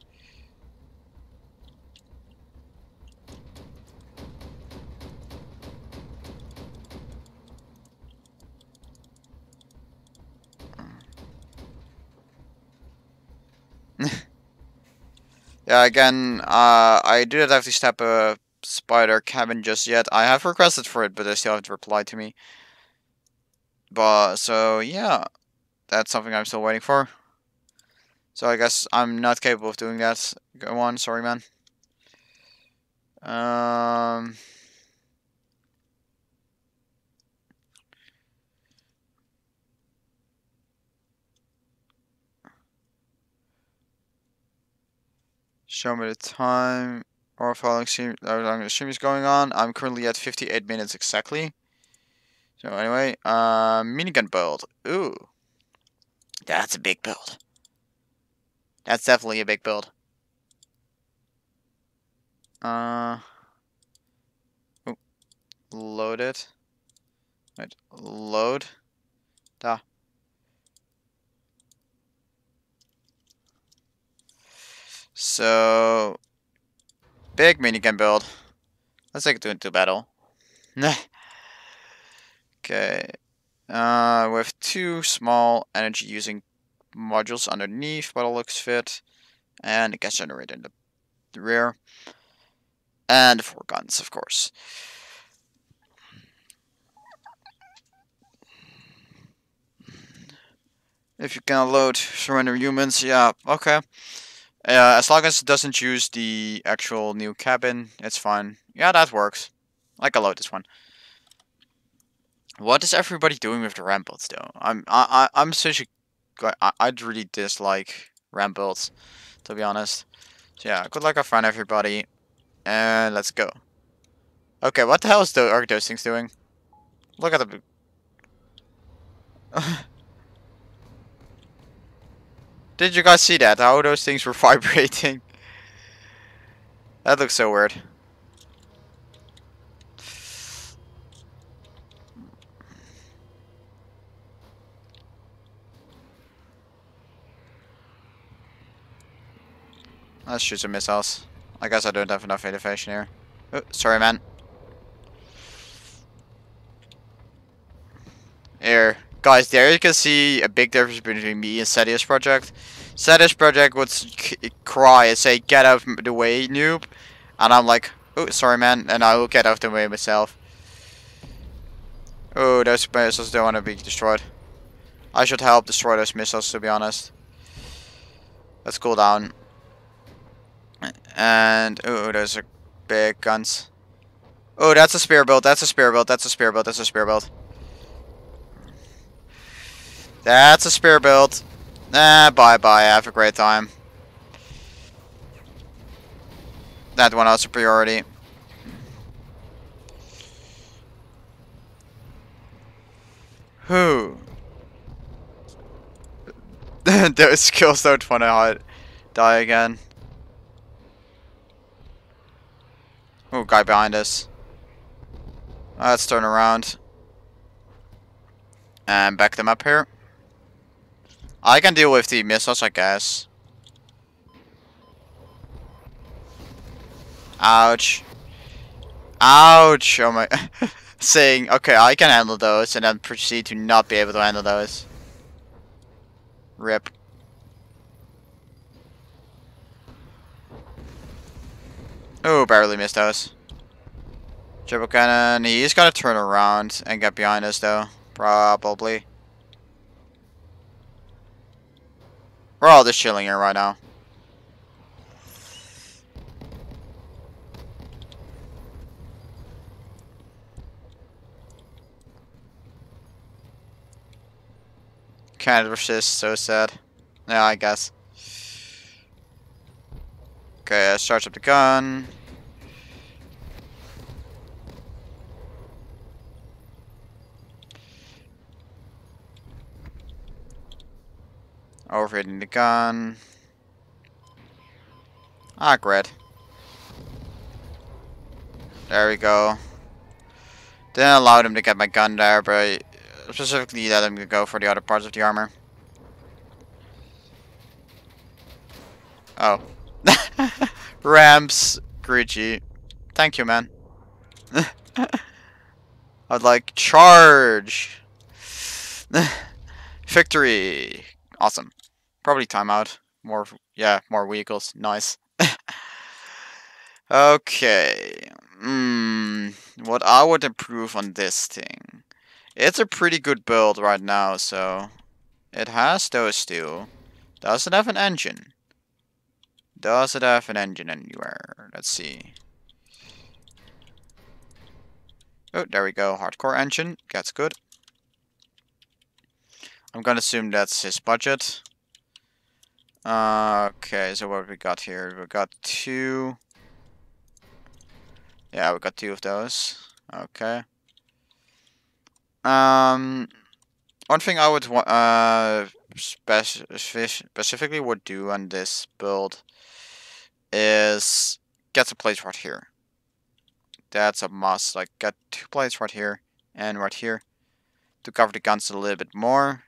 Yeah, again, I didn't have to step a spider cabin just yet. I have requested for it, but they still haven't replied to me. But, so, yeah. That's something I'm still waiting for. So I guess I'm not capable of doing that. Go on, sorry man. Show me the time. Or following stream, the stream is going on. I'm currently at 58 minutes exactly. So anyway, minigun build. Ooh. That's a big build. That's definitely a big build. Oh, load it. Wait, load. Da. So, big minigun build. Let's take it into battle. Okay. With two small energy using modules underneath, but it looks fit, and a gas generator in the rear, and 4 guns, of course. If you can load surrender humans, yeah, okay. As long as it doesn't use the actual new cabin, it's fine. Yeah, that works. I can load this one. What is everybody doing with the ramp builds, though? I'm such a... I'd really dislike ramp builds, to be honest. So yeah, good luck, have fun, everybody. And let's go. Okay, what the hell are those things doing? Look at the... Did you guys see that? How those things were vibrating? That looks so weird. Let's shoot some missiles. I guess I don't have enough elevation here. Oh, sorry, man. Here. Guys, there you can see a big difference between me and Sadia's project. Sadia's project would cry and say, "Get out of the way, noob." And I'm like, "Oh, sorry, man." And I will get out of the way myself. Oh, those missiles don't want to be destroyed. I should help destroy those missiles, to be honest. Let's cool down. And, oh, those are big guns. Oh, that's a spear build, that's a spear build, that's a spear build, that's a spear build. That's a spear build. Bye-bye, have a great time. That one has a priority. Who? Those skills don't want to die again. Oh, guy behind us. Let's turn around. And back them up here. I can deal with the missiles, I guess. Ouch. Ouch! Oh my... Saying, okay, I can handle those, and then proceed to not be able to handle those. Rip. Oh, barely missed those. Triple cannon, he's gonna turn around and get behind us though. Probably. We're all just chilling here right now. Can't resist, so sad. Yeah, I guess. Okay, let's charge up the gun. Overheating the gun. Ah, great. There we go. Didn't allow them to get my gun there, but I specifically let them go for the other parts of the armor. Oh. Ramps, Grigi. Thank you, man. I'd like charge. Victory. Awesome. Probably timeout. More, yeah, more vehicles. Nice. Okay. What I would improve on this thing. It's a pretty good build right now, so it has those two. Does it have an engine? Does it have an engine anywhere? Let's see. Oh, there we go. Hardcore engine. That's good. I'm gonna assume that's his budget. Okay, so what we got here? We got two. Yeah, we got two of those. Okay. One thing I would specifically would do on this build is get a place right here. That's a must. Like, get 2 plates right here and right here to cover the guns a little bit more.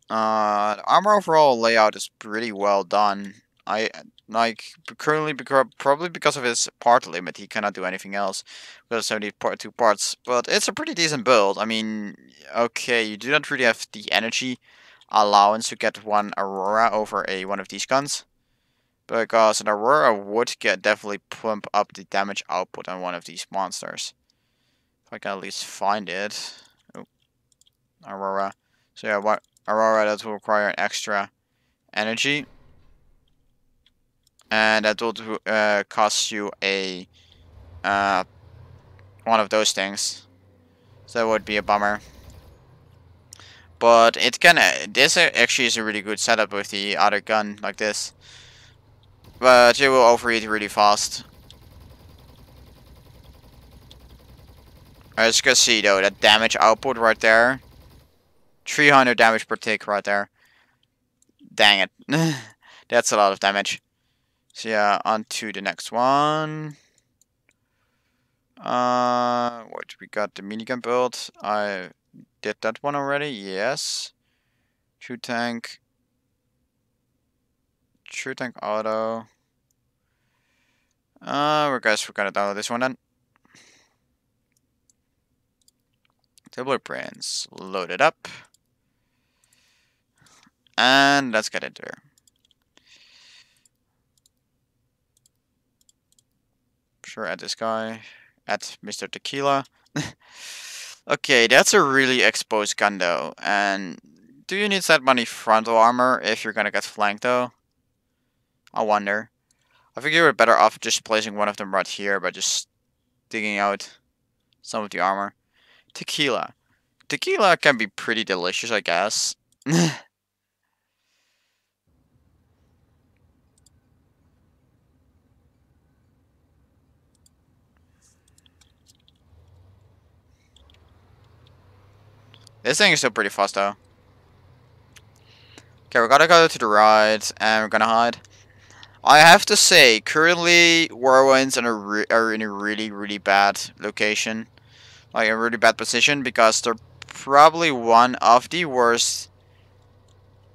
The armor overall layout is pretty well done. I like currently probably because of his part limit, he cannot do anything else with 72 parts. But it's a pretty decent build. I mean, okay, you do not really have the energy allowance to get one Aurora over one of these guns, because an Aurora would definitely pump up the damage output on one of these monsters. If I can at least find it. Oh, Aurora. So yeah, what Aurora, that will require an extra energy, and that will cost you a one of those things. So that would be a bummer. But it can. This actually is a really good setup with the other gun like this, but it will overheat really fast. As you can see though, that damage output right there, 300 damage per tick right there. Dang it. That's a lot of damage. So yeah, on to the next one. What we got, the minigun build. I did that one already, yes. True tank auto. We're gonna download this one then. The blueprints loaded up. And let's get into it. Sure, add this guy. Add Mr. Tequila. Okay, that's a really exposed gun though. And do you need that many frontal armor if you're gonna get flanked though? I wonder. I think you were better off just placing one of them right here by just digging out some of the armor. Tequila. Tequila can be pretty delicious, I guess. This thing is still pretty fast though. Okay, we gotta go to the right, and we're gonna hide. I have to say, currently, Whirlwinds are in a really, really bad location. Like, a really bad position, because they're probably one of the worst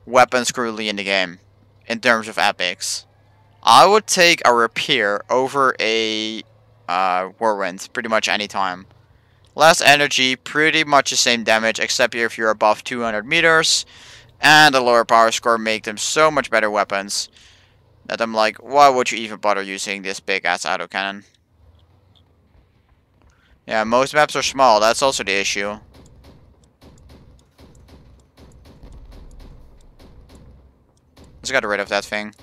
weapons currently in the game, in terms of epics. I would take a Rapier over a Whirlwind pretty much any time. Less energy, pretty much the same damage, except if you're above 200 meters, and a lower power score make them so much better weapons that I'm like, why would you even bother using this big ass autocannon? Yeah, most maps are small, that's also the issue. Let's get rid of that thing.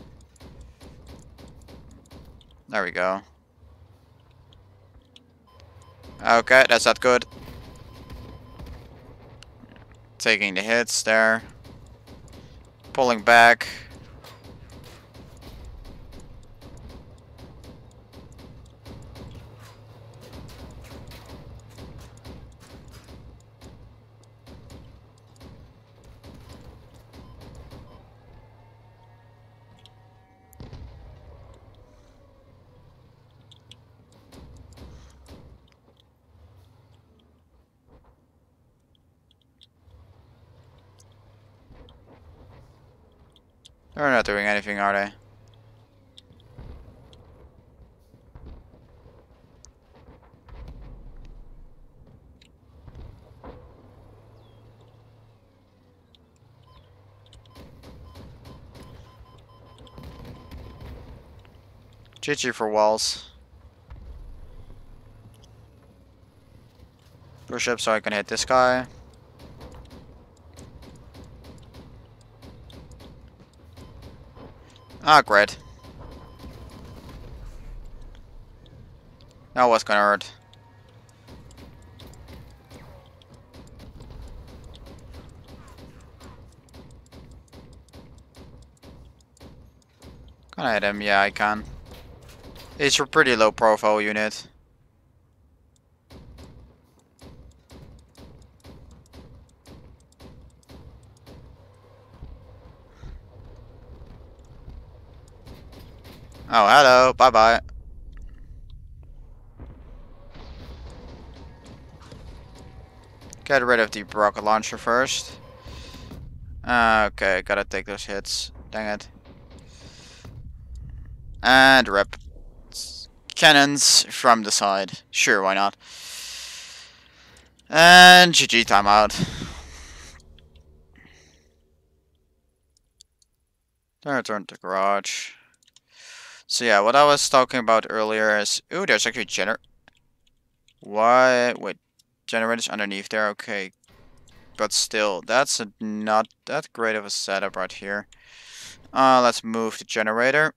There we go. Okay, that's not good. Taking the hits there. Pulling back. They're not doing anything, are they? GG for walls. Push up so I can hit this guy. Ah, great. That was gonna hurt. Can I hit him? Yeah, I can. It's a pretty low profile unit. Oh, hello. Bye-bye. Get rid of the rocket launcher first. Okay, gotta take those hits. Dang it. And rip. Cannons from the side. Sure, why not? And GG timeout. Then return to garage. So yeah, what I was talking about earlier is... Ooh, there's actually Why? Wait. Generators underneath there, okay. But still, that's not that great of a setup right here. Let's move the generator.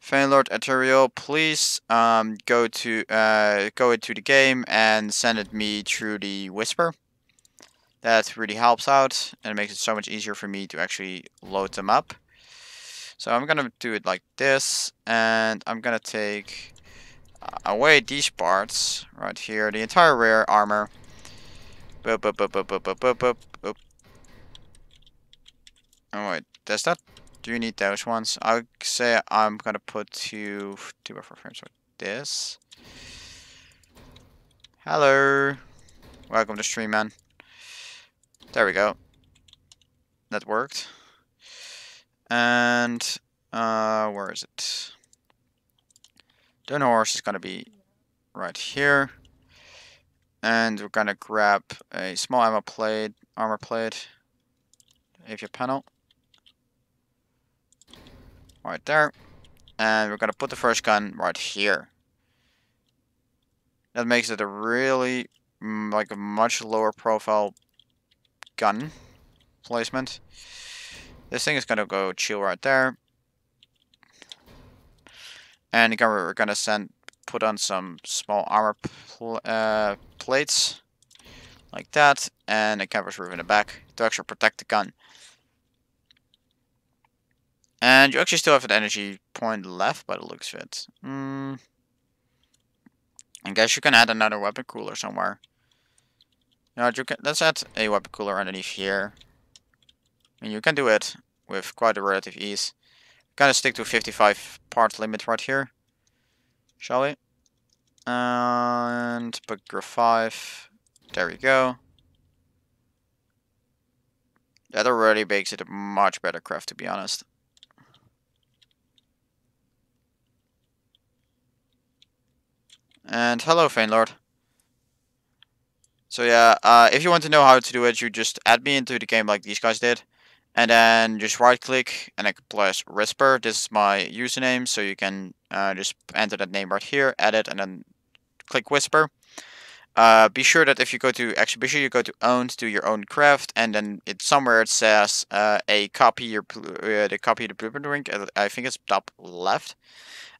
Fanlord Ethereal, please go into the game and send it me through the Whisper. That really helps out and makes it so much easier for me to actually load them up. So I'm gonna do it like this, and I'm gonna take away these parts right here, the entire rear armor. Boop, boop, boop, boop, boop, boop, boop, boop, boop. Oh wait, does that? Do you need those ones? I would say I'm gonna put two buffer frames like this. Hello, welcome to stream, man. There we go. That worked. And where is it? The horse is gonna be right here. And we're gonna grab a small armor plate, AV panel. Right there. And we're gonna put the first gun right here. That makes it a really, like a much lower profile gun placement. This thing is gonna go chill right there. And again, we're gonna put on some small armor plates. Like that. And a canvas roof in the back to actually protect the gun. And you actually still have an energy point left by the looks of it. I guess you can add another weapon cooler somewhere. No, let's add a weapon cooler underneath here. I mean, you can do it with quite a relative ease. Kind of stick to 55 part limit right here. Shall we? And put graph 5. There we go. That already makes it a much better craft, to be honest. And hello, Fanelord. So yeah, if you want to know how to do it, you just add me into the game like these guys did. And then just right click and then press Whisper. This is my username, so you can just enter that name right here, edit, and then click Whisper. Be sure that if you go to you go to owned, do your own craft, and then somewhere it says copy the blueprint link. I think it's top left.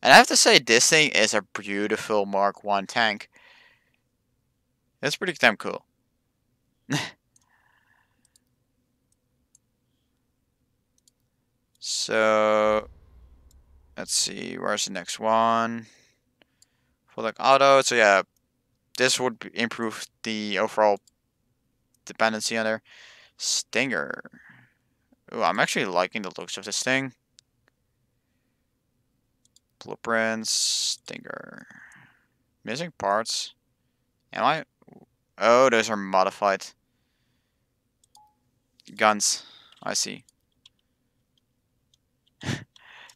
And I have to say, this thing is a beautiful Mark 1 tank. It's pretty damn cool. So let's see, where's the next one? For like auto, so yeah, this would improve the overall dependency on there. Stinger. Ooh, I'm actually liking the looks of this thing. Blueprints, Stinger. Missing parts. Am I? Oh, those are modified guns. I see.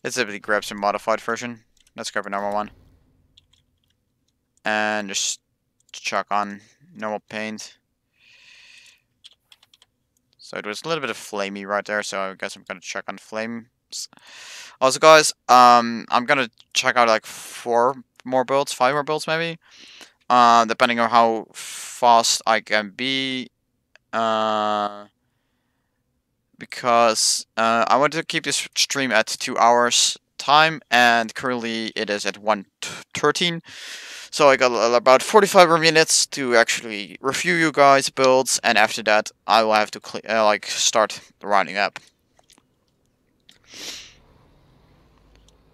Let's simply grab some modified version. Let's grab a normal one. And just chuck on normal paint. So it was a little bit of flamey right there, so I guess I'm gonna check on flames. Also, guys, I'm gonna check out like 4 more builds, 5 more builds maybe. Depending on how fast I can be. Because I want to keep this stream at 2 hours time, and currently it is at 1:13. So I got about 45 more minutes to actually review you guys' builds, and after that I will have to like start rounding up.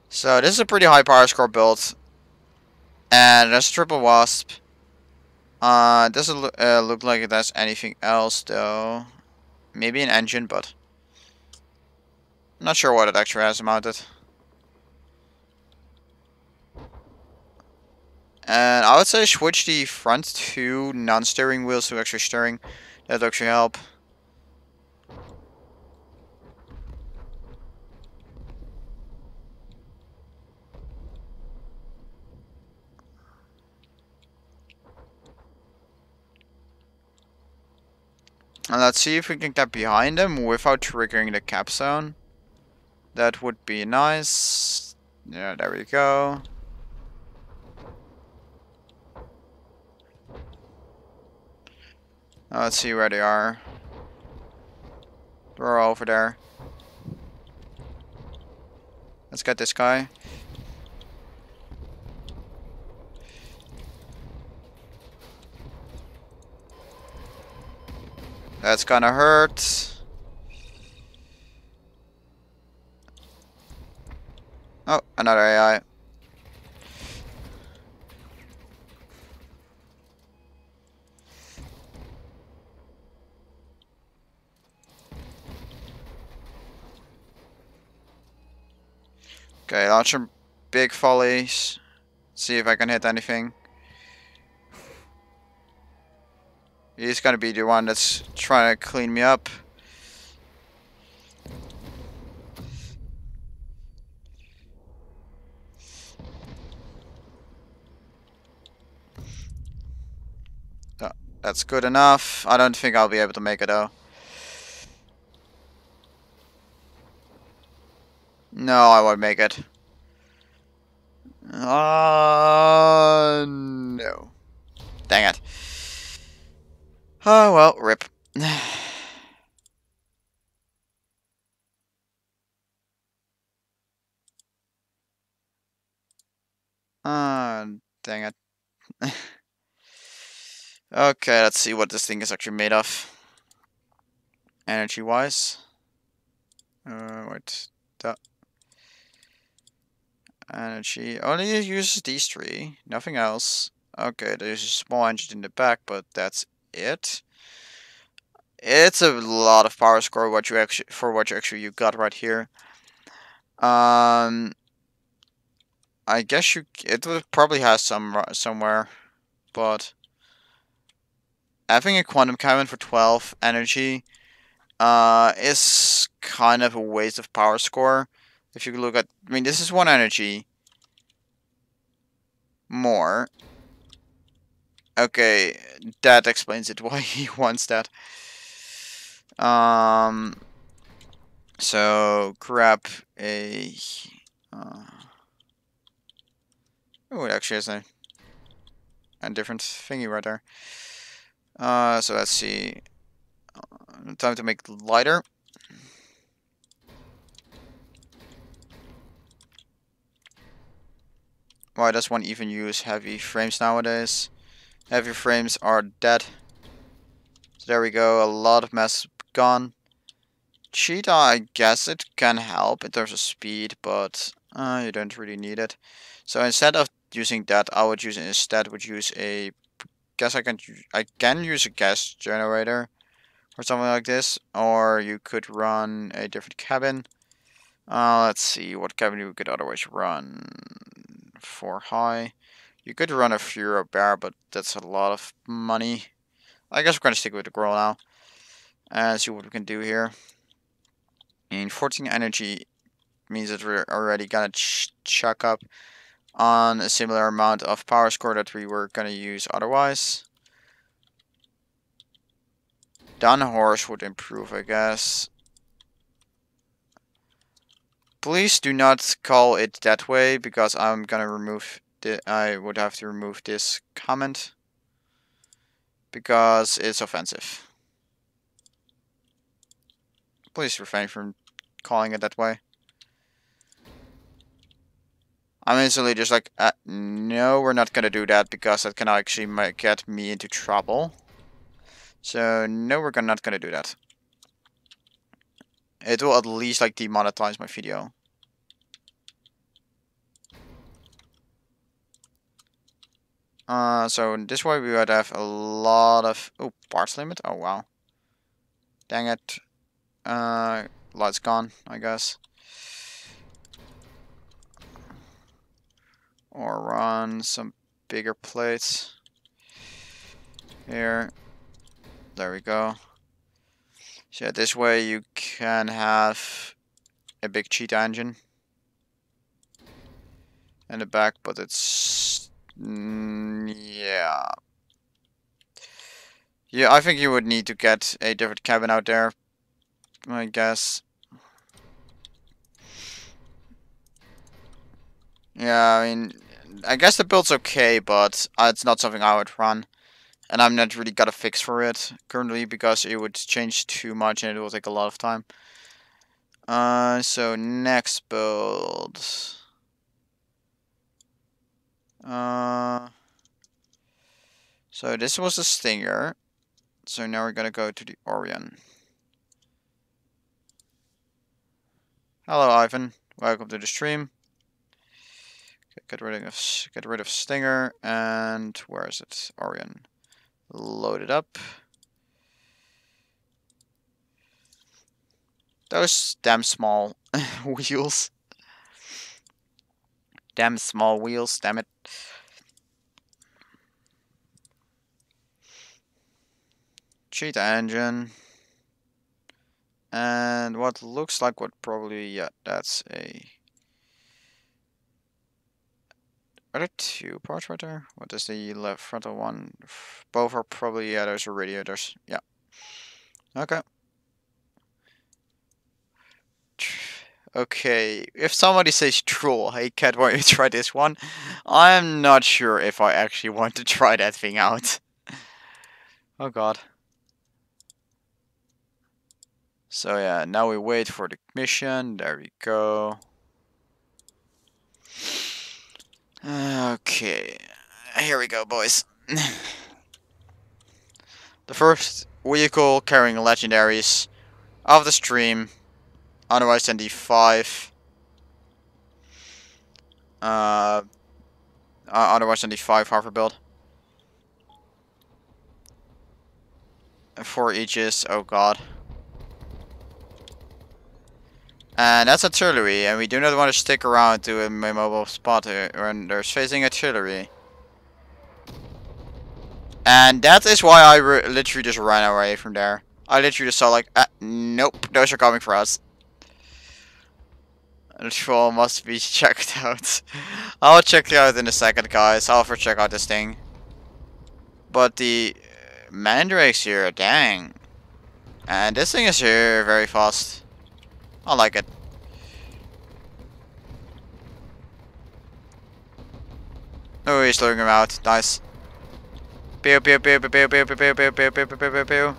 So this is a pretty high power score build, and there's triple wasp. Doesn't look like it has anything else though. Maybe an engine, but I'm not sure what it actually has mounted. And I would say switch the front 2 non-steering wheels to actually steering. That would actually help. And let's see if we can get behind them without triggering the cap zone. That would be nice. Yeah, there we go. Now let's see where they are. They're over there. Let's get this guy. That's gonna hurt. Oh, another AI. Okay, launch some big volleys. See if I can hit anything. He's gonna be the one that's trying to clean me up. Oh, that's good enough. I don't think I'll be able to make it though. No, I won't make it. No. Dang it. Oh, well, rip. Dang it. Okay, let's see what this thing is actually made of. Energy-wise. Wait. Energy. Only uses these 3. Nothing else. Okay, there's a small engine in the back, but that's it. It's a lot of power score what you actually you got right here. I guess it probably has some somewhere, but having a quantum cannon for 12 energy is kind of a waste of power score. If you look at, I mean, this is 1 energy more. Okay, that explains it why he wants that. So grab a. Oh, it actually has a different thingy right there. So let's see. Time to make it lighter. Why does one even use heavy frames nowadays? Heavy frames are dead. So there we go, a lot of mass gone. Cheetah, I guess it can help in terms of speed, but you don't really need it. So instead of using that, I would use a. Guess I can use a gas generator or something like this, or you could run a different cabin. Let's see what cabin you could otherwise run for high. You could run a Furo Bear, but that's a lot of money. I guess we're gonna stick with the girl now and see what we can do here. And 14 energy means that we're already gonna chuck up on a similar amount of power score that we were gonna use otherwise. Dun horse would improve, I guess. Please do not call it that way because I'm gonna remove. I would have to remove this comment because it's offensive. Please refrain from calling it that way. I'm instantly just like, no, we're not gonna do that because that can actually get me into trouble. So no, we're not gonna do that. It will at least like demonetize my video. So this way we would have a lot of parts limit. Oh wow, dang it. Light's gone, I guess. Or run some bigger plates here. There we go. So yeah, this way you can have a big cheetah engine in the back, but it's yeah. Yeah, I think you would need to get a different cabin out there, I guess. Yeah, I mean, I guess the build's okay, but it's not something I would run. And I'm not really got a fix for it currently because it would change too much and it will take a lot of time. So next build. So this was the Stinger. So now we're gonna go to the Orion. Hello, Ivan. Welcome to the stream. Get rid of Stinger and where is it? Orion. Load it up. Those damn small wheels. Damn small wheels, damn it. Cheetah engine. And what looks like what probably, yeah, that's a... Are there two parts right there? What is the left frontal one? Both are probably, yeah, those are radiators. Yeah. Okay. Okay, if somebody says troll, hey cat, why don't you try this one? I'm not sure if I actually want to try that thing out. Oh god. So yeah, now we wait for the mission. There we go. Okay, here we go, boys. The first vehicle carrying legendaries of the stream, otherwise than the 5. Otherwise than the 5 hover build. 4 Aegis, oh god. And that's artillery, and we do not want to stick around to a mobile spot when there's facing artillery. And that is why I literally just ran away from there. I literally just saw like, nope, those are coming for us. The troll must be checked out. I'll check it out in a second, guys. I'll check out this thing. But the mandrakes here, dang. And this thing is here very fast. I like it. Oh, he's luring him out. Nice. Pew pew pew pew pew pew pew pew pew pew pew pew pew pew.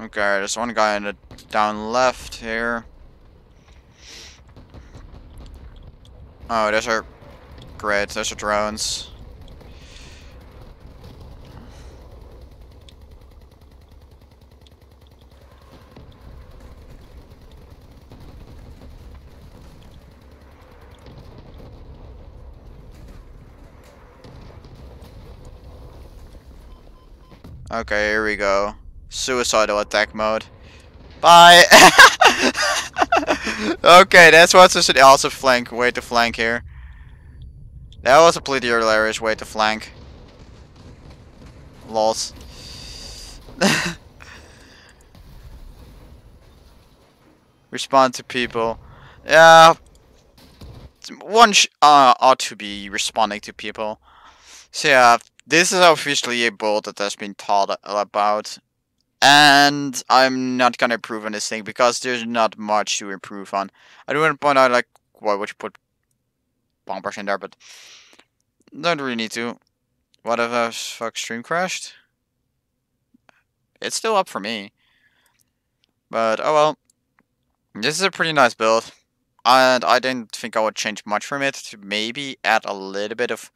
Okay, there's one guy in the down left here. Oh, those are great. Those are drones. Okay, here we go. Suicidal attack mode. Bye! Okay, that's what's also flank. Way to flank here. That was a completely hilarious way to flank. Lols. Respond to people. Yeah, one ought to be responding to people. So yeah, this is officially a build that has been taught about. And I'm not gonna improve on this thing because there's not much to improve on. I do want to point out, like, why would you put bombers in there, but don't really need to. What if a fuck stream crashed? It's still up for me. But oh well. This is a pretty nice build. And I didn't think I would change much from it. To maybe add a little bit of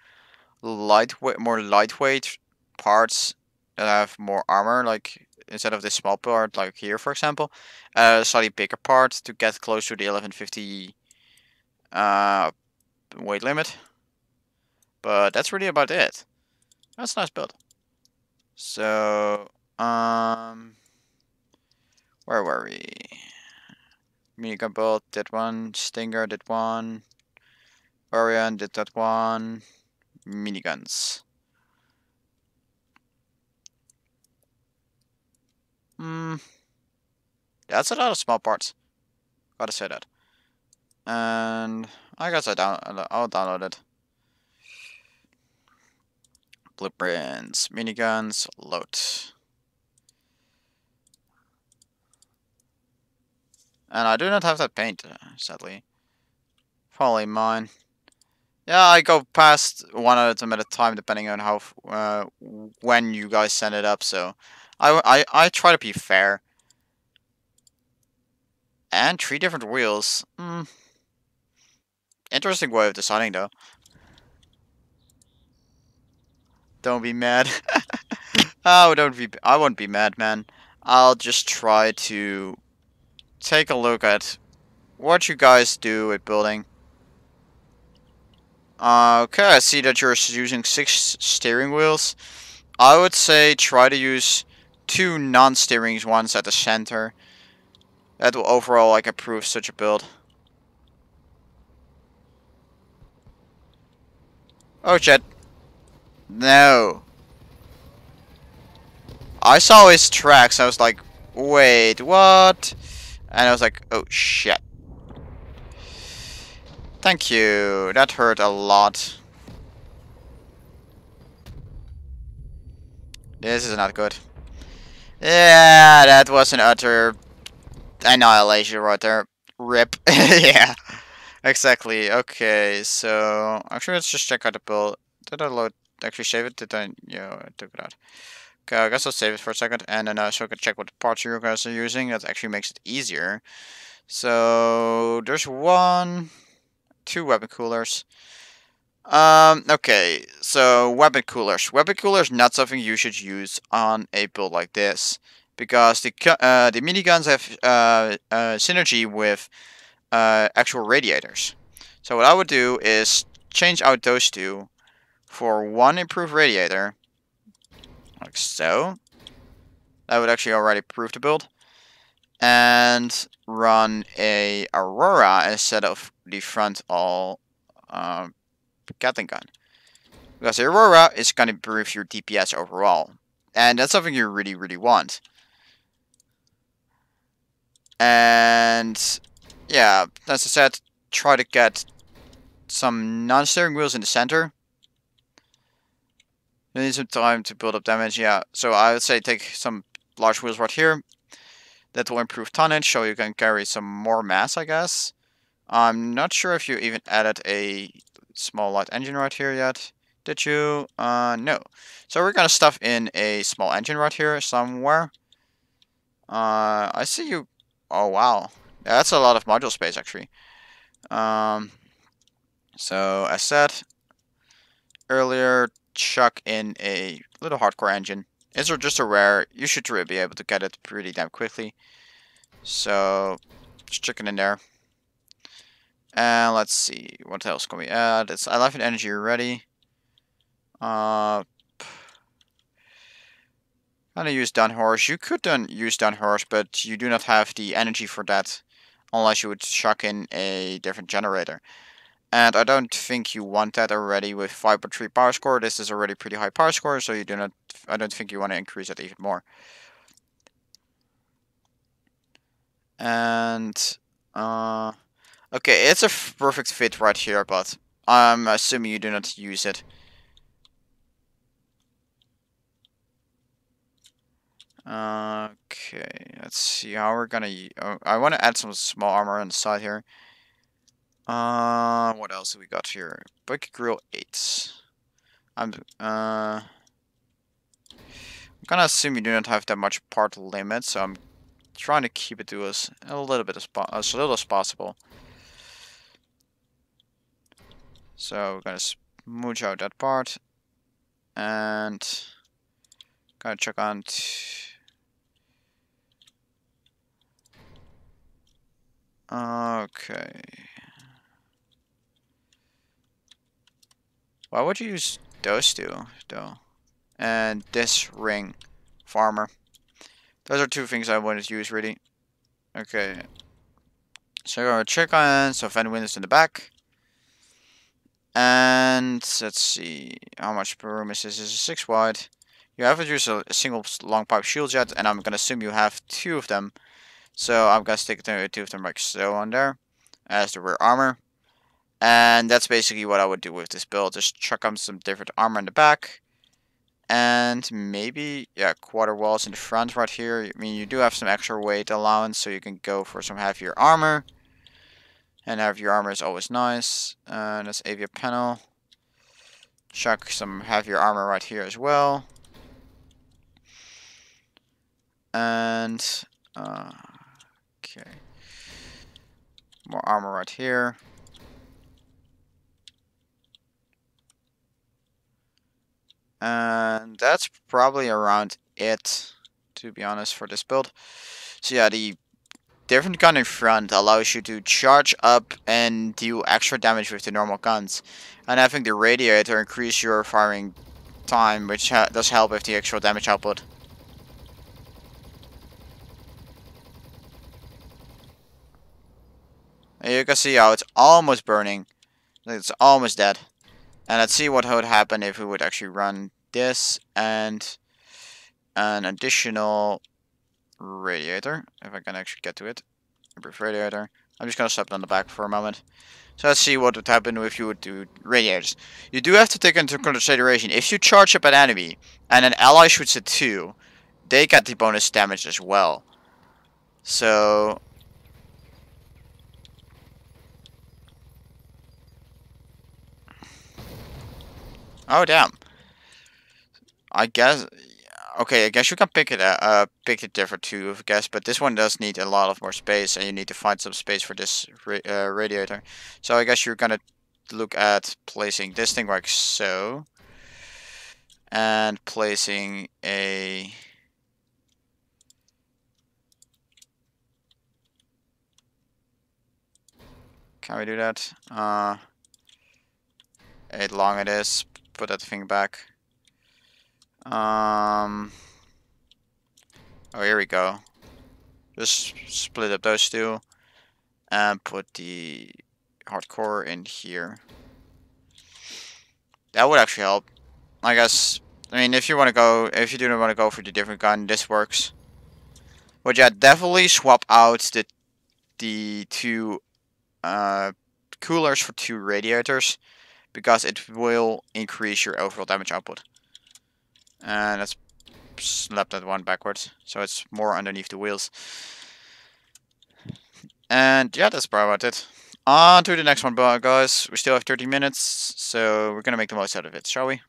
more lightweight parts that have more armor, like instead of this small part, like here for example, a slightly bigger part to get close to the 1150 weight limit. But that's really about it. That's a nice build. So where were we? Minigun build did one, Stinger did one, Orion did that one, miniguns. That's a lot of small parts. Gotta say that. And I guess I'll download it. Blueprints, miniguns, load. And I do not have that paint, sadly. Probably mine. Yeah, I go past one of them at a time, depending on how when you guys send it up. So, I try to be fair. And 3 different wheels. Interesting way of designing, though. Don't be mad. Oh, don't be. I won't be mad, man. I'll just try to take a look at what you guys do at building. Okay, I see that you're using 6 steering wheels. I would say try to use 2 non-steering ones at the center. That will overall like improve such a build. Oh shit. No. I saw his tracks. I was like, wait, what? And I was like, oh shit. Thank you. That hurt a lot. This is not good. Yeah, that was an utter annihilation right there. Rip. Yeah. Exactly. Okay, so actually let's just check out the build. Did I load actually save it? Did I yeah, I took it out. Okay, I guess I'll save it for a second and then so I can check what parts you guys are using. That actually makes it easier. So there's 1, 2 weapon coolers. Okay, so weapon coolers. Weapon coolers not something you should use on a build like this because the miniguns have synergy with actual radiators. So what I would do is change out those 2 for 1 improved radiator, like so. That would actually already improve the build. And run a Aurora instead of the front all Gatling gun. Because the Aurora is going to improve your DPS overall. And that's something you really, really want. And yeah, as I said, try to get some non-steering wheels in the center. You need some time to build up damage, yeah. So I would say take some large wheels right here. That will improve tonnage, so you can carry some more mass, I guess. I'm not sure if you even added a small light engine right here yet. Did you? No. So we're gonna stuff in a small engine right here somewhere. I see you. Oh wow, yeah, that's a lot of module space actually. So as said earlier, chuck in a little hardcore engine. It's just a rare. You should really be able to get it pretty damn quickly. So just chuck it in there. And let's see, what else can we add? It's 11 energy already. I'm gonna use down horse. You could then use down horse, but you do not have the energy for that, unless you would chuck in a different generator. And I don't think you want that already with 5.3 power score. This is already pretty high power score, so you do not. I don't think you want to increase it even more. And okay, it's a perfect fit right here, but I'm assuming you do not use it. Okay, let's see how we're gonna. I want to add some small armor on the side here. What else do we got here? Bucket Grill 8. I'm gonna assume you do not have that much part limit, so I'm trying to keep it to as a little bit as little as possible. So we're gonna smooch out that part, and gonna check on. Okay. Why would you use those two, though? And this ring, farmer. Those are two things I wanted to use, really. Okay. So we're gonna check on some fan windows in the back. And let's see how much per room is this. This is 6 wide. You haven't used a single long pipe shield yet, and I'm gonna assume you have 2 of them. So I'm gonna stick 2 of them like so on there as the rear armor. And that's basically what I would do with this build. Just chuck on some different armor in the back. And maybe, yeah, quarter walls in the front right here. I mean, you do have some extra weight allowance, so you can go for some heavier armor. And heavier armor is always nice. That's avia panel. Chuck some heavier armor right here as well. And, okay. More armor right here. And that's probably around it, to be honest, for this build. So yeah, the different gun in front allows you to charge up and do extra damage with the normal guns. And having the radiator increase your firing time, which does help with the actual damage output. And you can see how it's almost burning. It's almost dead. And let's see what would happen if we would actually run this and an additional radiator. If I can actually get to it. A brief radiator. I'm just gonna step on the back for a moment. So let's see what would happen if you would do radiators. You do have to take into consideration, if you charge up an enemy and an ally shoots it too, they get the bonus damage as well. So... oh damn. I guess... okay, I guess you can pick it different too, I guess, but this one does need a lot of more space, and you need to find some space for this radiator. So I guess you're gonna look at placing this thing like so, and placing a... can we do that? 8 long it is. Put that thing back. Oh, here we go. Just split up those two and put the hardcore in here. That would actually help. I guess. I mean, if you want to go, if you do not want to go for the different gun, this works. But yeah, definitely swap out the two coolers for 2 radiators, because it will increase your overall damage output. And let's slap that one backwards, so it's more underneath the wheels. And yeah, that's probably about it. On to the next one, guys. We still have 30 minutes, so we're gonna make the most out of it, shall we?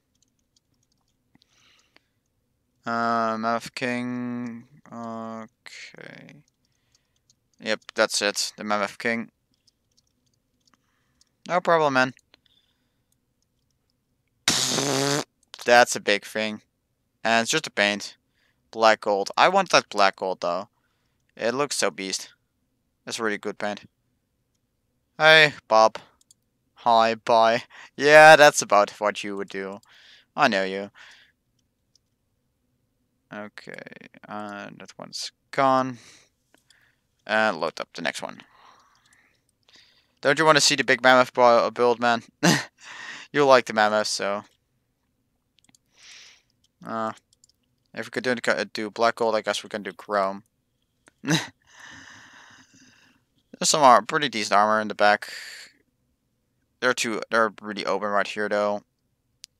Math King. Okay. Yep, that's it. The Mammoth King. No problem, man. That's a big thing. And it's just a paint. Black gold. I want that black gold, though. It looks so beast. That's a really good paint. Hey, Bob. Hi, bye. Yeah, that's about what you would do. I know you. Okay, that one's gone. And load up the next one. Don't you want to see the big mammoth build, man? You like the mammoth, so. If we could do black gold, I guess we can do chrome. There's some pretty decent armor in the back. They're really open right here though,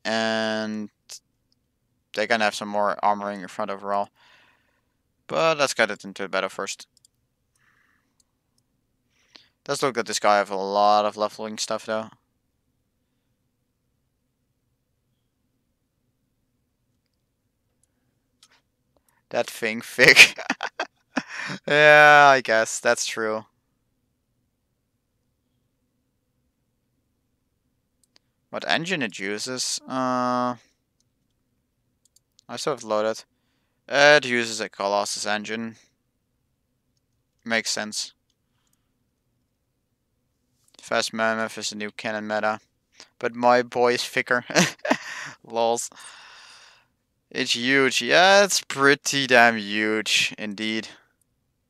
and they're gonna have some more armoring in front overall. But let's get it into the battle first. Let's look at this guy. Have a lot of leveling stuff though. That thing thick. Yeah, I guess that's true. What engine it uses? I sort of loaded. It uses a Colossus engine. Makes sense. Fast Mammoth is the new cannon meta. But my boy is thicker. Lols. It's huge. Yeah, it's pretty damn huge indeed.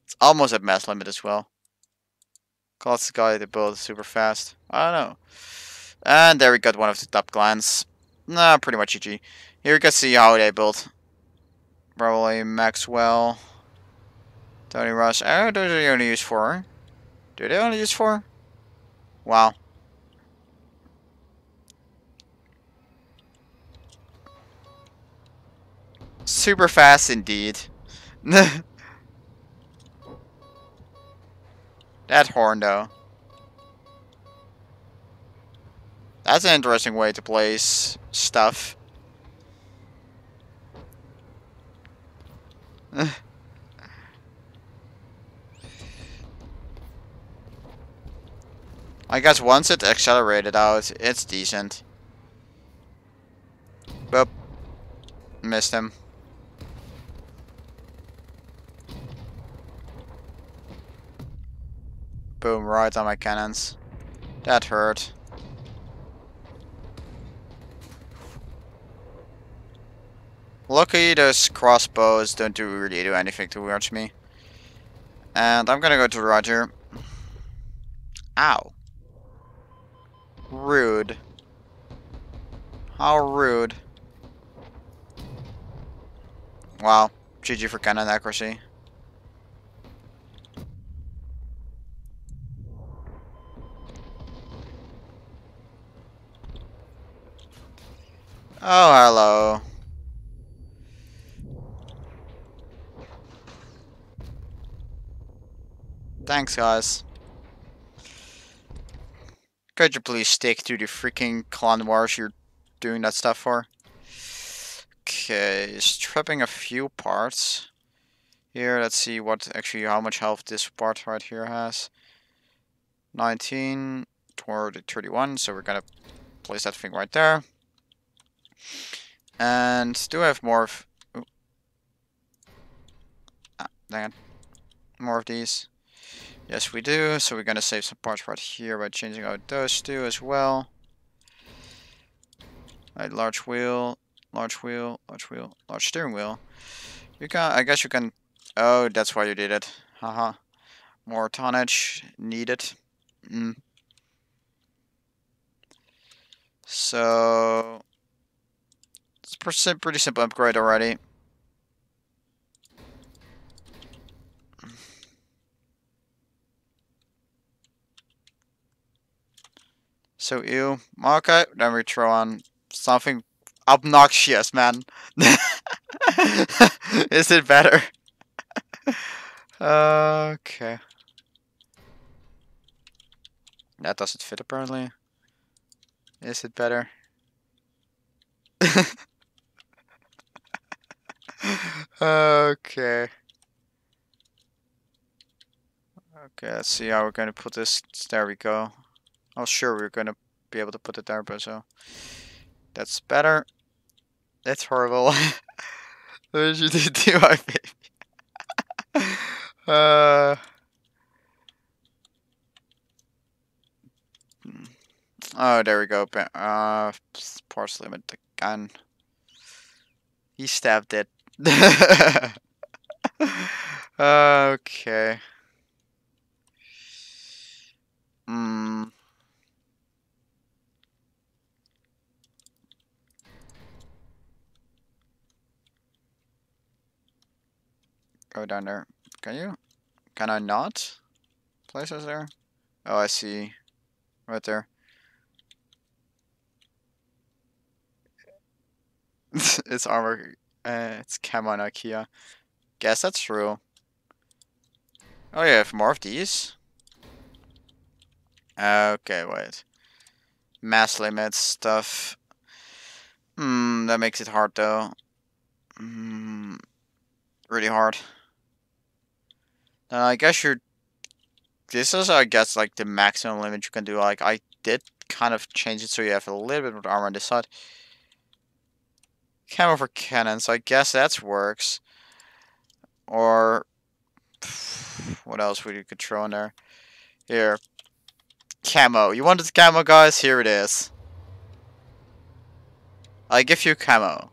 It's almost at mass limit as well. Colossus guy they build super fast. I don't know. And there we got one of the top clans. Nah, pretty much GG. Here you can see how they built. Probably Maxwell. Tony Rush. Oh, those are only use 4. Do they only use 4? Wow. Super fast indeed. That horn though. That's an interesting way to place stuff. I guess once it accelerated out, it's decent. Boop. Missed him. Boom, right on my cannons. That hurt. Luckily, those crossbows don't really do anything towards me. And I'm gonna go to Roger. Ow. Rude. How rude. Wow. GG for cannon accuracy. Oh, hello. Thanks, guys. Could you please stick to the freaking clan wars you're doing that stuff for? Okay, stripping a few parts. Here, let's see how much health this part right here has. 19 toward 31, so we're gonna place that thing right there. And do I have more of... Ooh. Ah, dang it. More of these. Yes, we do. So we're gonna save some parts right here by changing out those two as well. Right, large wheel, large wheel, large wheel, large steering wheel. You can, I guess you can. Oh, that's why you did it. Haha. More tonnage needed. So it's pretty simple upgrade already. So ew. Okay, then we throw on something obnoxious, man. Is it better? Okay. That doesn't fit apparently. Is it better? Okay. Okay, let's see how we're gonna put this. There we go. Oh, sure, we're gonna be able to put it there, but so that's better. That's horrible. What did you do to my baby? Oh, there we go. Parts limit again. He stabbed it. Okay. Hmm. Go down there. Can you? Can I not? Places there? Oh, I see. Right there. It's armor. It's camo on IKEA. Guess that's true. Oh yeah, have more of these? Okay, wait. Mass limits stuff. That makes it hard though. Really hard. I guess you're. This is, I guess, like the maximum limit you can do. Like, I did kind of change it so you have a little bit of armor on this side. Camo for cannon, so I guess that works. Or. What else would you could throw in there? Here. Camo. You wanted camo, guys? Here it is. I give you camo.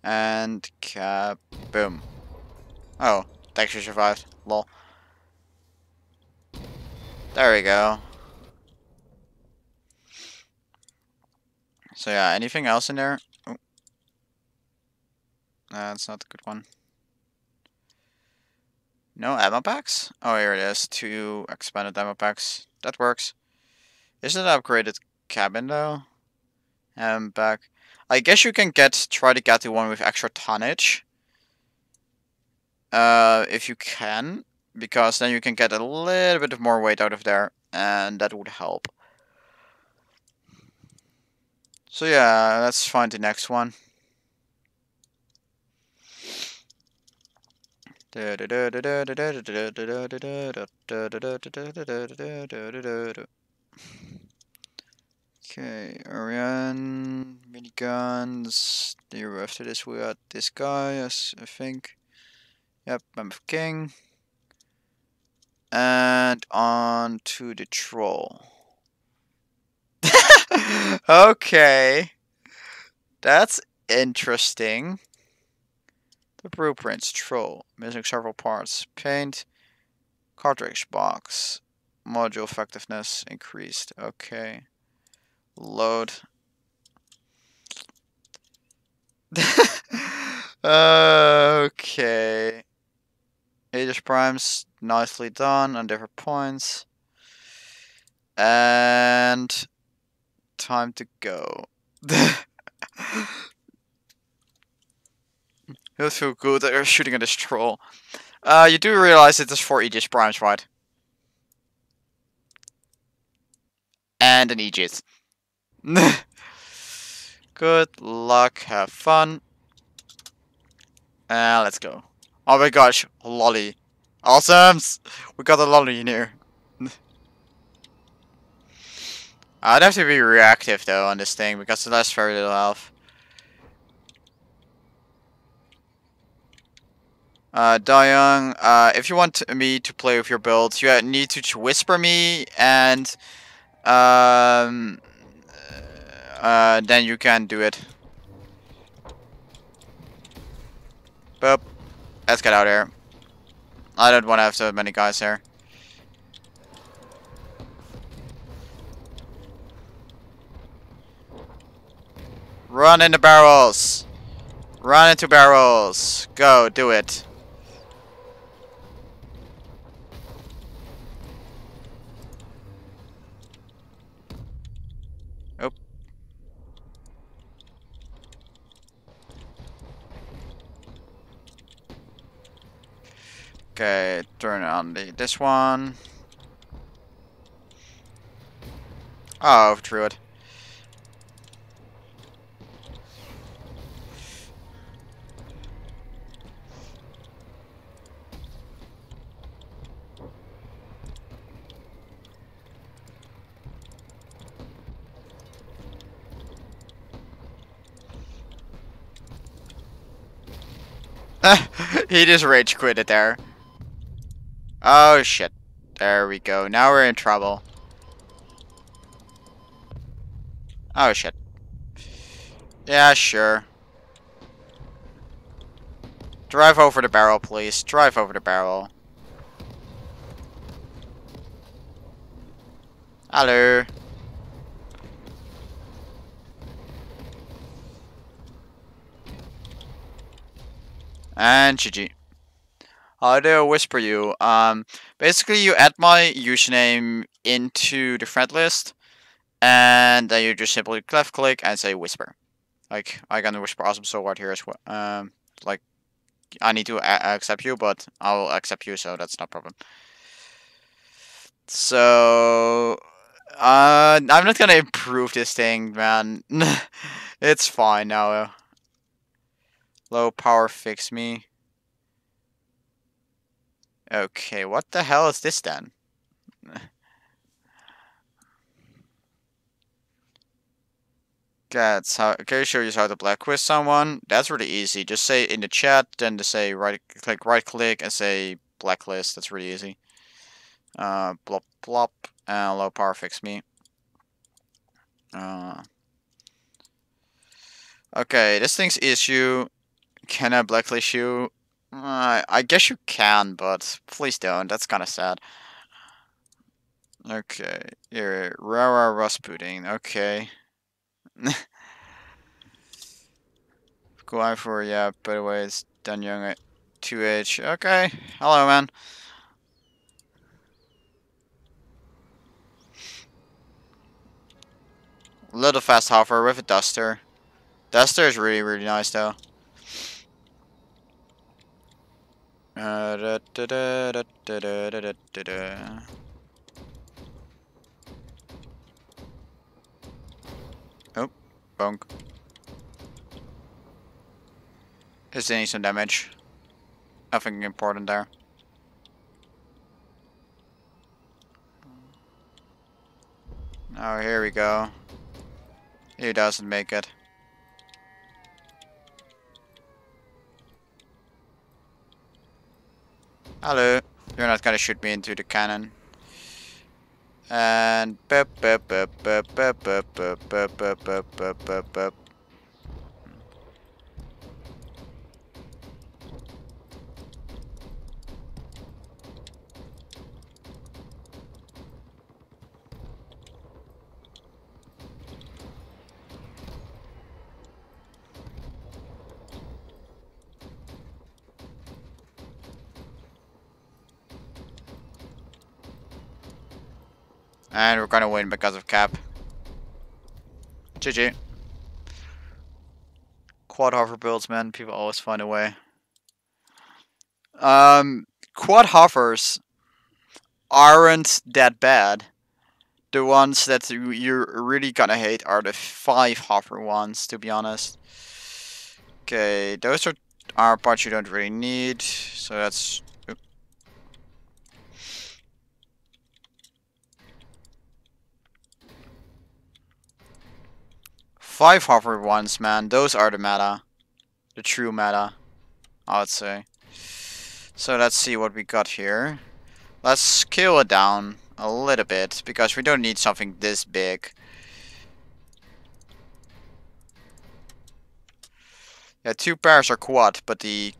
And boom. Oh, it actually survived. Lol. There we go. So yeah, anything else in there? Oh, that's not a good one. No ammo packs? Oh, here it is. 2 expanded ammo packs. That works. Is it an upgraded cabin though? Back. I guess you can try to get the one with extra tonnage. If you can, because then you can get a little bit of more weight out of there, and that would help. So yeah, let's find the next one. Okay, Ariane, miniguns. After this, we got this guy, yes, I think. Yep, Mammoth King. And on to the troll. Okay. That's interesting. The blueprints, troll, missing several parts. Paint, cartridge box, module effectiveness increased. Okay. Load. Okay. Aegis Primes, nicely done on different points. And time to go. Feels feel good that you're shooting at this troll. You do realize it is 4 Aegis Primes, right? And an Aegis. Good luck, have fun. Let's go. Oh my gosh, lolly. Awesomes! We got a lolly in here. I'd have to be reactive though on this thing because it has very little health. Dayoung, if you want me to play with your builds, you need to whisper me and then you can do it. Boop. Let's get out of here. I don't want to have so many guys here. Run into barrels. Run into barrels. Go, do it. Oh. Okay, turn on this one. Oh, Druid. He just rage quit it there. Oh shit. There we go. Now we're in trouble. Oh shit. Yeah, sure. Drive over the barrel, please. Drive over the barrel. Hello. And GG. How do I whisper you? Basically you add my username into the friend list, and then you just simply left click and say whisper. Like, I can whisper awesome so hard here as well. Like, I need to accept you, but I'll accept you, so that's no problem. So, I'm not gonna improve this thing, man. It's fine now. Low power fix me. Okay, what the hell is this then? That's how. Can I show you how to blacklist someone? That's really easy. Just say in the chat, then to say right click, and say blacklist. That's really easy. Blop blop, and low power fix me. Okay, this thing's issue. Can I blacklist you? I guess you can, but please don't. That's kind of sad. Okay, you're Rara Rasputin. Okay. Going for, yeah, by the way, it's done young at 2H. Okay, hello, man. Little fast hover with a duster. Duster is really, really nice, though. Oh, bonk. Is doing some damage. Nothing important there. Oh, here we go. He doesn't make it. Hello. You're not gonna shoot me into the cannon. And and we're gonna win because of cap. GG. Quad hover builds, man. People always find a way. Quad hovers aren't that bad. The ones that you're really gonna hate are the 5 hover ones, to be honest. Okay, those are parts you don't really need, so that's... 5 hover ones, man, those are the meta. The true meta, I would say. So let's see what we got here. Let's scale it down a little bit, because we don't need something this big. Yeah, 2 pairs are quad, but the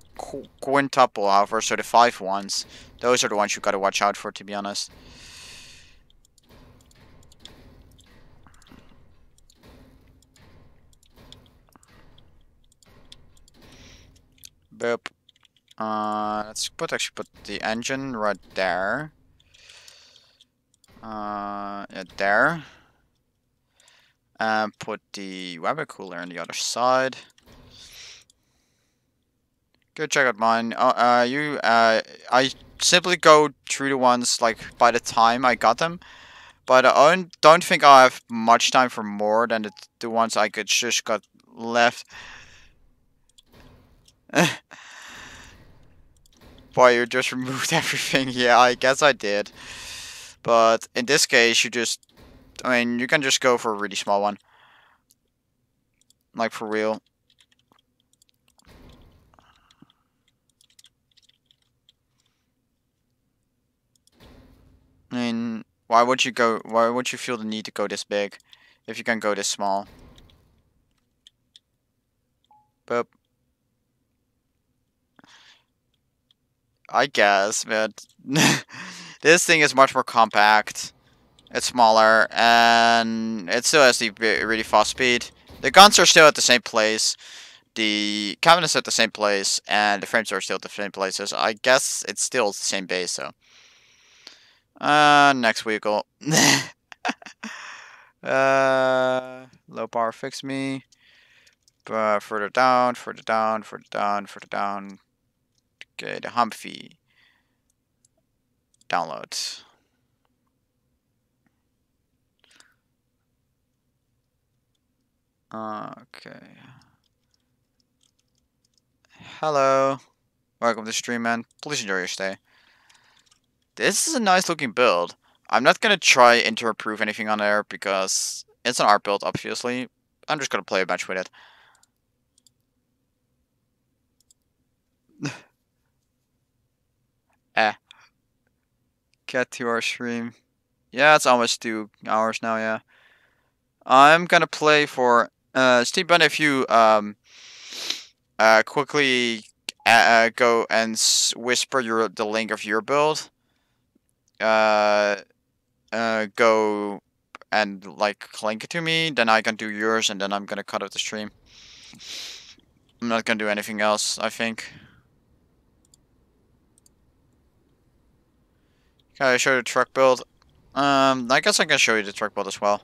quintuple, however, so the 5 ones, those are the ones you gotta watch out for, to be honest. Boop. Let's actually put the engine right there. Yeah, there. And put the weather cooler on the other side. Go check out mine. I simply go through the ones like by the time I got them, but I don't think I have much time for more than the ones I could just got left. Boy, you just removed everything. Yeah, I guess I did. But in this case, I mean, you can just go for a really small one. Like, for real. I mean, why would you go? Why would you feel the need to go this big, if you can go this small? But I guess, but this thing is much more compact. It's smaller, and it still has the really fast speed. The guns are still at the same place. The cabinet's at the same place, and the frames are still at the same places. I guess it's still the same base, so. Next vehicle. Low power fix me. Further down, further down, further down, further down. Okay, the Humphy. Download. Okay. Hello. Welcome to stream, man. Please enjoy your stay. This is a nice looking build. I'm not gonna try and to improve anything on there because it's an art build, obviously. I'm just gonna play a match with it. Eh. Get to our stream. Yeah, it's almost 2 hours now, yeah. I'm gonna play for Steve Bunn, if you quickly go and whisper the link of your build. Go and like link it to me, then I can do yours, and then I'm gonna cut off the stream. I'm not gonna do anything else, I think. Can I show you the truck build? I guess I can show you the truck build as well.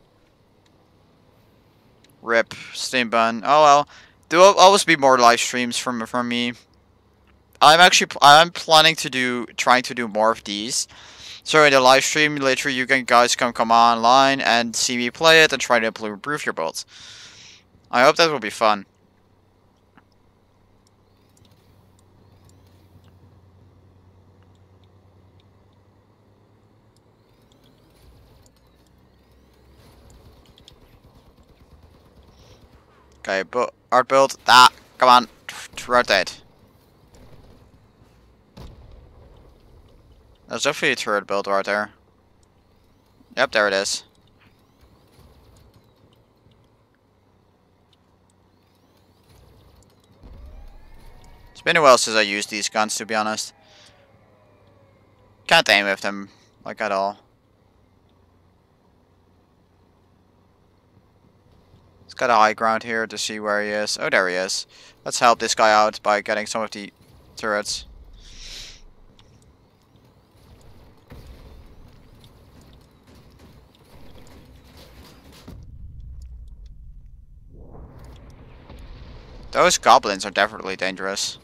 Rip, Steam Bun. Oh well. There will always be more live streams from me. I'm planning to trying to do more of these. So in the live stream later, you guys can come online and see me play it and try to improve your builds. I hope that will be fun. Okay, but art build. Ah, come on, rotate. There's definitely a turret build right there. Yep, there it is. It's been a while since I used these guns, to be honest. Can't aim with them, like, at all. It's got a high ground here to see where he is. Oh, there he is. Let's help this guy out by getting some of the turrets. Those goblins are definitely dangerous.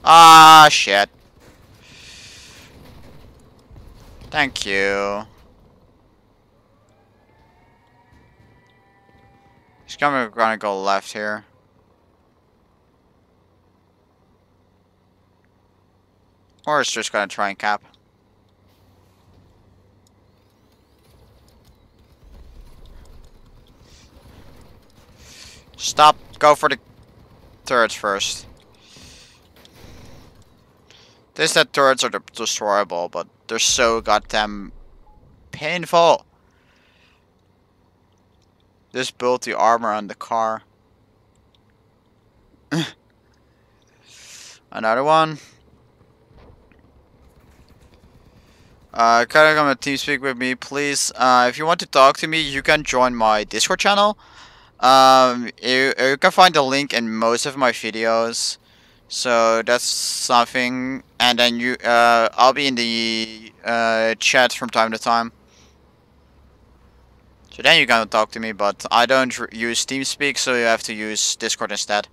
Ah, shit. Thank you. He's gonna go left here. Or it's just gonna try and cap. Stop. Go for the turrets first. They said turrets are destroyable, but they're so goddamn painful. Just built the armor on the car. Another one. Kind of come to TeamSpeak with me, please. If you want to talk to me, you can join my Discord channel. You can find the link in most of my videos. So that's something. And then I'll be in the chat from time to time. So then you can talk to me, but I don't use TeamSpeak, so you have to use Discord instead.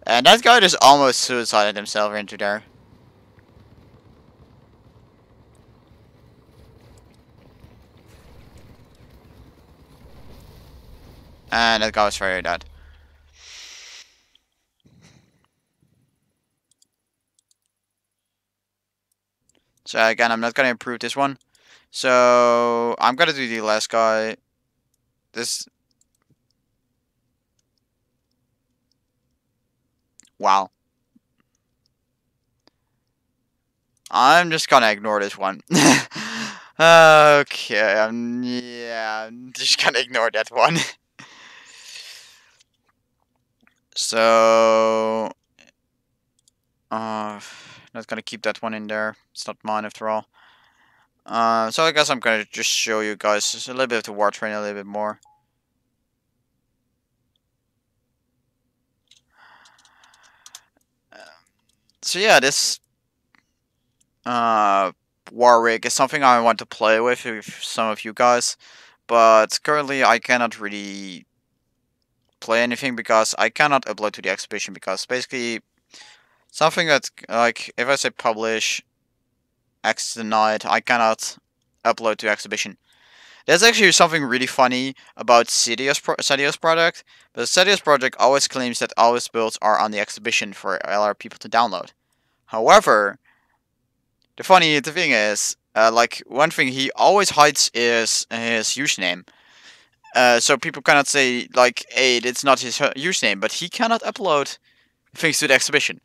And that guy just almost suicided himself into there. And that guy was very dead. So again, I'm not gonna improve this one. So I'm gonna do the last guy. This. Wow. I'm just gonna ignore this one. Okay, yeah, I'm just gonna ignore that one. So, not gonna keep that one in there. It's not mine after all. So I guess I'm gonna just show you guys just a little bit of the war train a little bit more. So yeah, this war rig is something I want to play with some of you guys, but currently I cannot really play anything because I cannot upload to the exhibition because basically something that's like if I say publish X denied, I cannot upload to exhibition. There's actually something really funny about Cedios project, but the Cedios project always claims that all its builds are on the exhibition for other people to download. However, the thing is, like one thing he always hides is his username. So people cannot say like, "Hey, it's not his username," but he cannot upload things to the exhibition.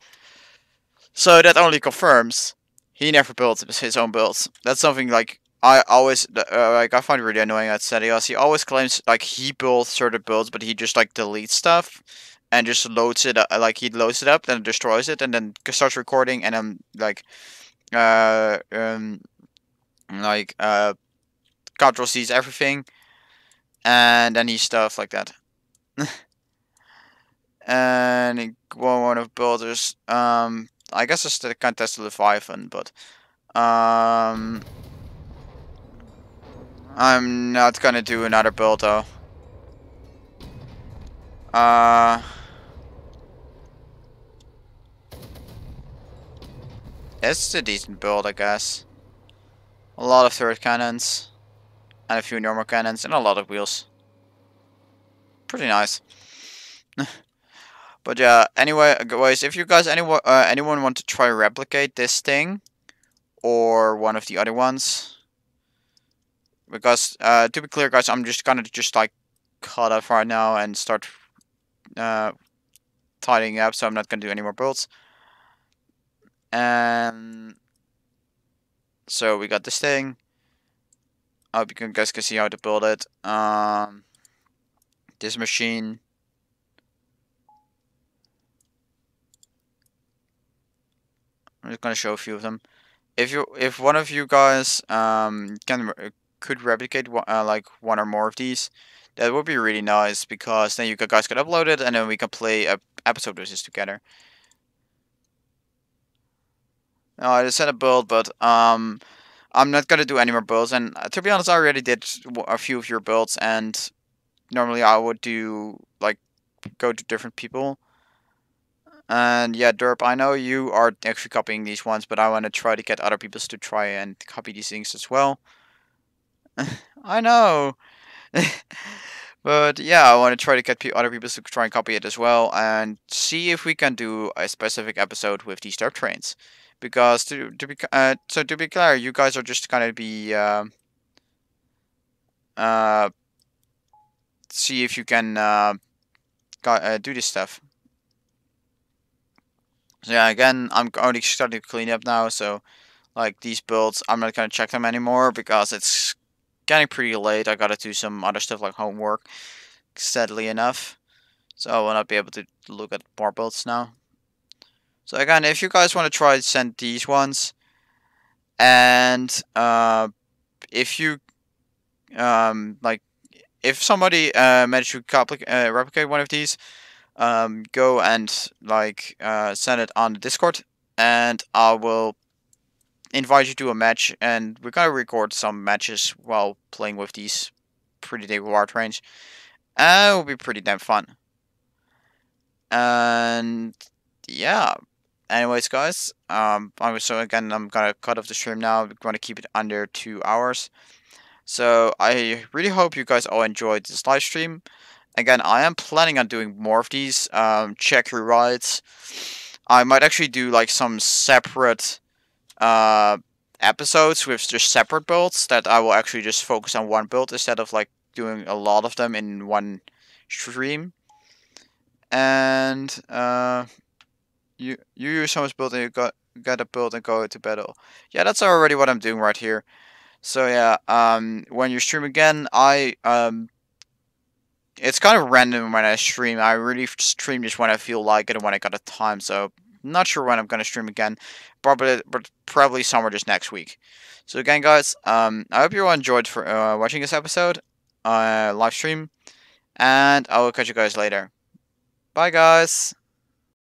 So that only confirms he never built his own builds. That's something like I always like I find really annoying at Setios. He always claims like he built certain builds, but he just like deletes stuff and just loads it up, like he loads it up, then destroys it, and then starts recording, and then uh um like Control C's everything, and then he stuff like that. And one of builders, I guess it's the contest Leviathan, but um. I'm not gonna do another build though. Uh, it's a decent build, I guess. A lot of third cannons, and a few normal cannons, and a lot of wheels. Pretty nice. But yeah, anyway, guys, if you guys anyone want to try replicate this thing or one of the other ones, because to be clear, guys, I'm just gonna like cut off right now and start uh tidying up, so I'm not gonna do any more builds. And so we got this thing. I hope you guys can see how to build it. This machine. I'm just gonna show a few of them. If one of you guys could replicate like one or more of these, that would be really nice because then you guys could upload it and then we can play a episode with this together. No, I just said a build, but I'm not gonna do any more builds. And to be honest, I already did a few of your builds, and normally I would do like go to different people. And yeah, Derp, I know you are actually copying these ones, but I want to try to get other people to try and copy these things as well. I know. But yeah, I want to try to get other people to try and copy it as well, and see if we can do a specific episode with these Derp trains. Because to be clear, you guys are just gonna be uh see if you can do this stuff. So yeah, again, I'm already starting to clean up now, so like these builds, I'm not gonna check them anymore because it's getting pretty late. I gotta do some other stuff like homework, sadly enough. So I will not be able to look at more builds now. So again, if you guys want to try to send these ones, and if you like, if somebody managed to replicate one of these, go and like send it on the Discord, and I will invite you to a match, and we're gonna record some matches while playing with these pretty big war trains. And it will be pretty damn fun. And yeah. Anyways, guys, so again, I'm gonna cut off the stream now. We're gonna keep it under 2 hours. So I really hope you guys all enjoyed this live stream. Again, I am planning on doing more of these. Check your rides. I might actually do like some separate uh, episodes with just separate builds that I will actually just focus on one build instead of like doing a lot of them in one stream. And you use so much build and you got gotta build and go to battle. Yeah, that's already what I'm doing right here. So yeah, when you stream again, it's kind of random when I stream. I really stream just when I feel like it and when I got the time. So not sure when I'm gonna stream again. Probably, but probably somewhere just next week. So again, guys, I hope you all enjoyed for watching this episode, live stream, and I will catch you guys later. Bye, guys.